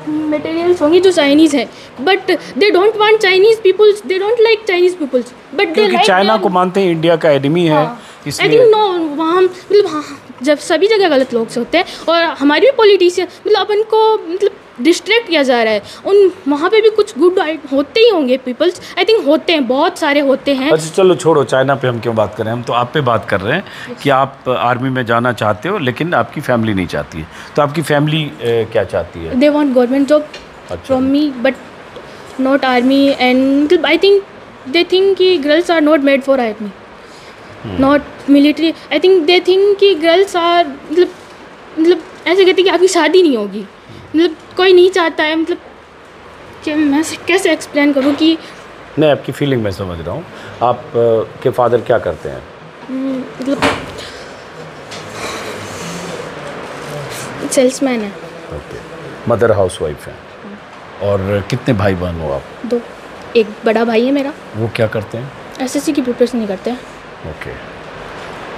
मटेरियल्स होंगे जो चाइनीज़ है, but they don't want Chinese peoples, they don't like Chinese peoples, but they like China को मानते हैं इंडिया का एनिमी है। आई थिंक नो, वहाँ मतलब हाँ, जब सभी जगह गलत लोग से होते हैं, और हमारे भी पॉलिटिशियन मतलब अपन को मतलब डिस्ट्रैक्ट किया जा रहा है, उन वहाँ पे भी कुछ गुड होते ही होंगे पीपल्स, आई थिंक होते हैं, बहुत सारे होते हैं। अच्छा चलो छोड़ो, चाइना पे हम क्यों बात कर रहे हैं, हम तो आप पे बात कर रहे हैं कि आप आर्मी में जाना चाहते हो, लेकिन आपकी फैमिली नहीं चाहती है। तो आपकी फैमिली क्या चाहती है? They want government job from me, but not army, and मतलब आई थिंक दे थिंक कि girls are not made for army, not military. I think they think कि गर्ल्स आर मतलब ऐसे कहते हैं कि आपकी शादी नहीं होगी, मतलब कोई नहीं चाहता है, मतलब क्या मैं कैसे एक्सप्लेन करूँ कि नहीं, आपकी फीलिंग मैं समझ रहा हूँ। आप के फादर क्या करते हैं? मतलब सेल्समैन है। ओके, मदर हाउसवाइफ है। और कितने भाई बहन हो आप? 2, एक बड़ा भाई है मेरा। वो क्या करते हैं? एसएससी की प्रिपरेशन नहीं करते हैं। ओके,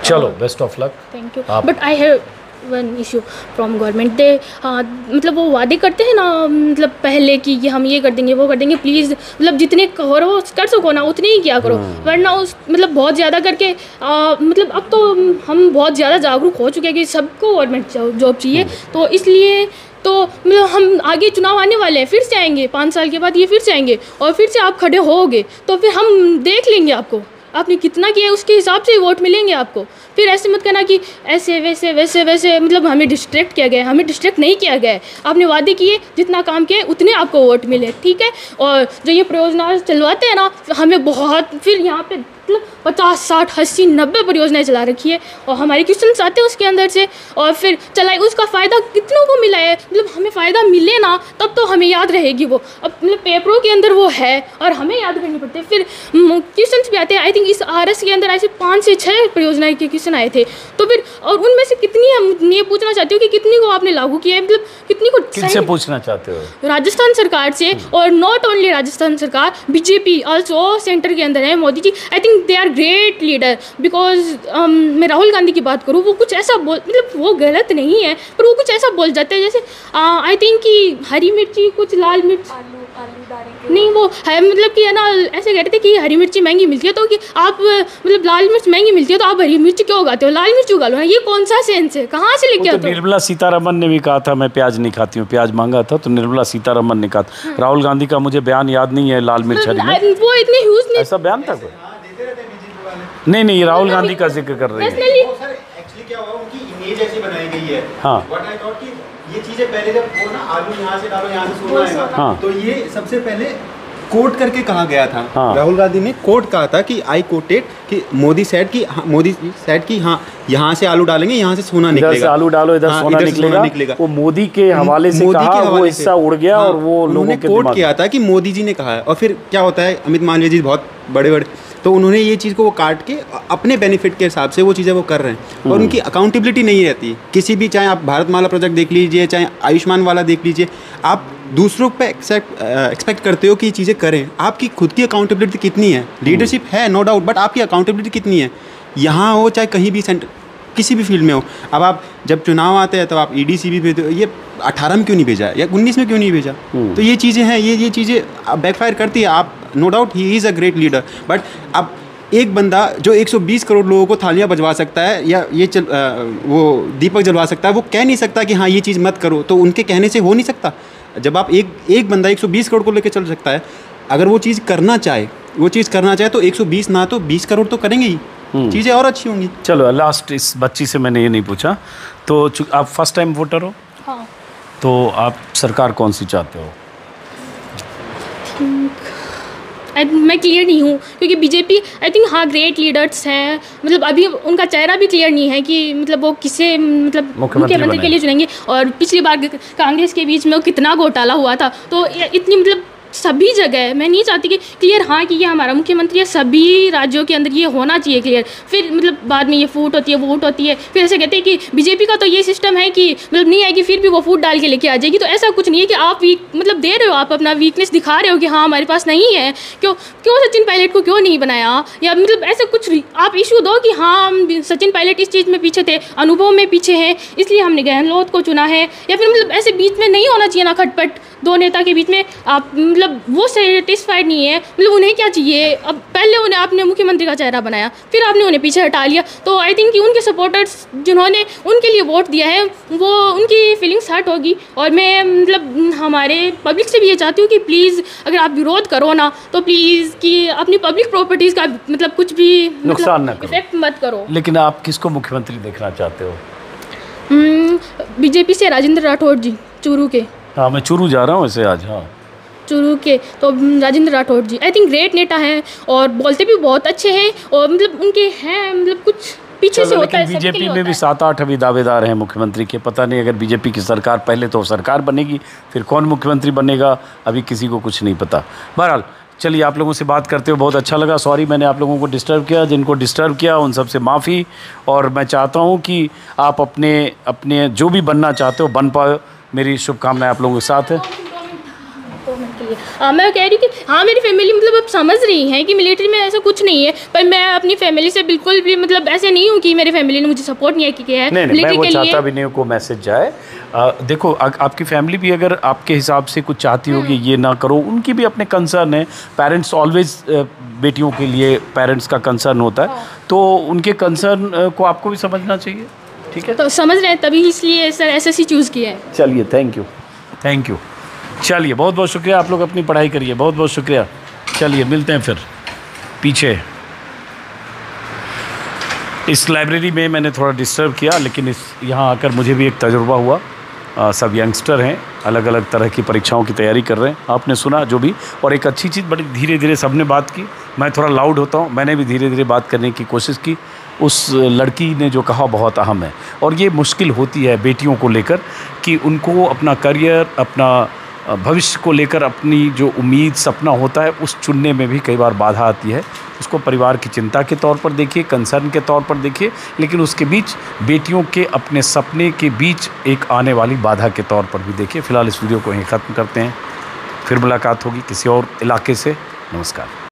चलो best of luck. Thank you, but I have one issue from government they, हाँ मतलब वो वादे करते हैं ना, मतलब पहले कि हम ये कर देंगे वो कर देंगे, प्लीज़ मतलब जितने करो कर सको ना उतने ही किया करो, वरना उस मतलब बहुत ज़्यादा करके मतलब अब तो हम बहुत ज़्यादा जागरूक हो चुके हैं कि सबको गवर्नमेंट जॉब चाहिए, तो इसलिए तो मतलब हम आगे चुनाव आने वाले हैं, फिर से आएंगे 5 साल के बाद, ये फिर से आएंगे और फिर से आप खड़े होगे तो फिर हम देख लेंगे आपको आपने कितना किया है, उसके हिसाब से ही वोट मिलेंगे आपको। फिर ऐसे मत कहना कि ऐसे वैसे वैसे वैसे, मतलब हमें डिस्ट्रैक्ट किया गया है, हमें डिस्ट्रैक्ट नहीं किया गया है, आपने वादे किए जितना काम किए उतने आपको वोट मिले, ठीक है। और जो ये परियोजना चलवाते हैं ना, हमें बहुत फिर यहाँ पे मतलब 50, 60, 80, 90 परियोजनाएं चला रखी है और हमारे क्वेश्चन आते हैं उसके अंदर से, और फिर चलाए उसका फ़ायदा कितनों को मिला है, मतलब हमें फ़ायदा मिले ना तब तो हमें याद रहेगी वो, अब मतलब पेपरों के अंदर वो है और हमें याद करनी पड़ती है। फिर क्वेश्चन भी आते हैं, आई थिंक इस RS के अंदर ऐसे 5 से 6 परियोजनाएं के क्वेश्चन आए थे, तो फिर और उनमें से कितनी, हम ये पूछना चाहती हूँ कि कितनी को आपने लागू किया है, मतलब कितनी को किससे पूछना चाहते हो? राजस्थान सरकार से, और नॉट ओनली राजस्थान सरकार, BJP ऑल्सो सेंटर के अंदर है, Modi ji I think they are great leader, because मैं राहुल गांधी की बात करूँ, वो कुछ ऐसा बोल, मतलब वो गलत नहीं है पर वो कुछ ऐसा बोल जाते हैं जैसे आई थिंक कि हरी मिर्ची कुछ लाल मिर्च नहीं, वो है मतलब कि है ना, ऐसे कहते थे कि हरी मिर्ची महंगी मिलती है तो कि आप मतलब लाल मिर्च महंगी मिलती है तो आप हरी मिर्च क्यों उगाते हो, लाल मिर्च उगा लो ना, ये कौन सा सेंस है, कहाँ से लेके आते हो? निर्मला सीतारमन ने भी कहा था मैं प्याज नहीं खाती हूँ, प्याज मांगा था तो निर्मला सीतारमन ने कहा था। राहुल गांधी का मुझे बयान याद नहीं है, लाल मिर्च हरी मिर्च, वो इतने ह्यूज नहीं, ऐसा बयान था कोई? नहीं, राहुल गांधी का जिक्र कर रही है। एक्चुअली क्या हुआ, उनकी इमेज ऐसी बनाई गई है। हाँ, व्हाट आई थॉट कि ये चीजें पहले जब वो ना आलू यहाँ से डालो यहाँ से सोना आएगा, हाँ, तो ये सबसे पहले कोट करके कहा गया था। हाँ, राहुल गांधी ने कोट कहा था कि आई कोटेड कि मोदी सेड कि हाँ यहाँ से आलू डालेंगे यहाँ से सोना निकलेगा, इधर से आलू डालो इधर सोना निकलेगा। वो मोदी के हवाले से कहा, वो हिस्सा उड़ गया और वो लोगों के कोट किया था कि मोदी जी ने कहा है। और फिर क्या होता है, अमित मालवीय जी बहुत बड़े तो उन्होंने ये चीज़ को वो काट के अपने बेनिफिट के हिसाब से वो चीज़ें वो कर रहे हैं और उनकी अकाउंटेबिलिटी नहीं रहती किसी भी, चाहे आप भारतमाला प्रोजेक्ट देख लीजिए, चाहे आयुष्मान वाला देख लीजिए, आप दूसरों पे एक्सपेक्ट करते हो कि ये चीज़ें करें, आपकी खुद की अकाउंटेबिलिटी कितनी है? लीडरशिप है नो डाउट, बट आपकी अकाउंटेबिलिटी कितनी है? यहाँ हो चाहे कहीं भी सेंटर किसी भी फील्ड में हो। अब आप जब चुनाव आते हैं तो आप EDC भी भेजते हो, ये 18 में क्यों नहीं भेजा या 19 में क्यों नहीं भेजा? तो ये चीज़ें हैं, ये चीज़ें बैकफायर करती है। आप no doubt he is a great leader, but अब एक बंदा जो 120 करोड़ लोगों को थालियां बजवा सकता है या वो दीपक जलवा सकता है, वो कह नहीं सकता कि हाँ ये चीज़ मत करो, तो उनके कहने से हो नहीं सकता। जब आप एक बंदा 120 करोड़ को लेकर चल सकता है, अगर वो चीज़ करना चाहे तो 120 ना तो 20 करोड़ तो करेंगे ही, चीज़ें और अच्छी होंगी। चलो लास्ट, इस बच्ची से मैंने ये नहीं पूछा, तो आप फर्स्ट टाइम वोटर हो? हाँ। तो आप सरकार कौन सी चाहते हो? मैं क्लियर नहीं हूँ क्योंकि BJP आई थिंक हाँ ग्रेट लीडर्स हैं, मतलब अभी उनका चेहरा भी क्लियर नहीं है कि मतलब वो किसे मतलब मुख्यमंत्री के लिए चुनेंगे, और पिछली बार कांग्रेस के बीच में वो कितना घोटाला हुआ था, तो इतनी मतलब सभी जगह मैं नहीं चाहती कि क्लियर हाँ कि ये हमारा मुख्यमंत्री है, सभी राज्यों के अंदर ये होना चाहिए क्लियर। फिर मतलब बाद में ये फूट होती है, वोट होती है, फिर ऐसे कहते हैं कि BJP का तो ये सिस्टम है कि मतलब नहीं आएगी फिर भी वो फूट डाल के लेके आ जाएगी, तो ऐसा कुछ नहीं है कि आप मतलब दे रहे हो, आप अपना वीकनेस दिखा रहे हो कि हाँ हमारे पास नहीं है, क्यों सचिन पायलट को क्यों नहीं बनाया, या मतलब ऐसा कुछ आप इशू दो कि हाँ हम सचिन पायलट इस चीज़ में पीछे थे, अनुभव में पीछे हैं, इसलिए हमने गहलोत को चुना है, या फिर मतलब ऐसे बीच में नहीं होना चाहिए ना खटपट दो नेता के बीच में। आप मतलब वो सेटिस्फाइड नहीं है, मतलब उन्हें क्या चाहिए, अब पहले उन्हें आपने मुख्यमंत्री का चेहरा बनाया, फिर आपने उन्हें पीछे हटा लिया, तो आई थिंक कि उनके सपोर्टर्स जिन्होंने उनके लिए वोट दिया है वो उनकी फीलिंग्स हर्ट होगी। और मैं मतलब हमारे पब्लिक से भी ये चाहती हूँ कि प्लीज़ अगर आप विरोध करो ना तो प्लीज़ कि अपनी पब्लिक प्रॉपर्टीज़ का मतलब कुछ भी नुकसान ना करो, इफेक्ट मत करो। लेकिन आप किसको मुख्यमंत्री देखना चाहते हो? BJP से राजेंद्र राठौड़ जी, चूरू के। हाँ, मैं चूरू जा रहा हूँ वैसे आज। हाँ, चूरू के तो राजेंद्र राठौड़ जी आई थिंक ग्रेट नेता हैं और बोलते भी बहुत अच्छे हैं, और मतलब उनके हैं मतलब कुछ पीछे से होता है। BJP में भी 7-8 अभी दावेदार हैं मुख्यमंत्री के, पता नहीं अगर BJP की सरकार पहले तो सरकार बनेगी, फिर कौन मुख्यमंत्री बनेगा अभी किसी को कुछ नहीं पता। बहरहाल चलिए, आप लोगों से बात करते हुए बहुत अच्छा लगा। सॉरी मैंने आप लोगों को डिस्टर्ब किया, जिनको डिस्टर्ब किया उन सब से माफ़ी, और मैं चाहता हूँ कि आप अपने जो भी बनना चाहते हो बन पाओ। मेरी शुभकामनाएं आप लोगों के साथ है। रही है। मैं कह रही हूँ कि हाँ मेरी फैमिली मतलब अब समझ रही है कि मिलिट्री में ऐसा कुछ नहीं है, पर मैं अपनी फैमिली से बिल्कुल भी मतलब ऐसे नहीं हूँ कि मेरी फैमिली ने मुझे सपोर्ट नहीं किया है। नहीं, मैं वो चाहता भी नहीं हूँ को मैसेज जाए। देखो आपकी फैमिली भी अगर आपके हिसाब से कुछ चाहती होगी ये ना करो, उनकी भी अपने कंसर्न है। पेरेंट्स ऑलवेज बेटियों के लिए पेरेंट्स का कंसर्न होता है, तो उनके कंसर्न को आपको भी समझना चाहिए। ठीक है, तो समझ रहे हैं, तभी इसलिए सर एसएससी चूज़ किया है। चलिए, थैंक यू। चलिए, बहुत बहुत शुक्रिया। आप लोग अपनी पढ़ाई करिए, बहुत बहुत शुक्रिया। चलिए मिलते हैं फिर पीछे। इस लाइब्रेरी में मैंने थोड़ा डिस्टर्ब किया, लेकिन यहाँ आकर मुझे भी एक तजुर्बा हुआ। सब यंगस्टर हैं, अलग अलग तरह की परीक्षाओं की तैयारी कर रहे हैं। आपने सुना जो भी, और एक अच्छी चीज़, बड़ी धीरे धीरे सबने बात की। मैं थोड़ा लाउड होता हूँ, मैंने भी धीरे धीरे बात करने की कोशिश की। उस लड़की ने जो कहा बहुत अहम है, और ये मुश्किल होती है बेटियों को लेकर कि उनको अपना करियर, अपना भविष्य को लेकर अपनी जो उम्मीद, सपना होता है, उस चुनने में भी कई बार बाधा आती है। उसको परिवार की चिंता के तौर पर देखिए, कंसर्न के तौर पर देखिए, लेकिन उसके बीच बेटियों के अपने सपने के बीच एक आने वाली बाधा के तौर पर भी देखिए। फ़िलहाल इस वीडियो को यहीं ख़त्म करते हैं, फिर मुलाकात होगी किसी और इलाके से। नमस्कार।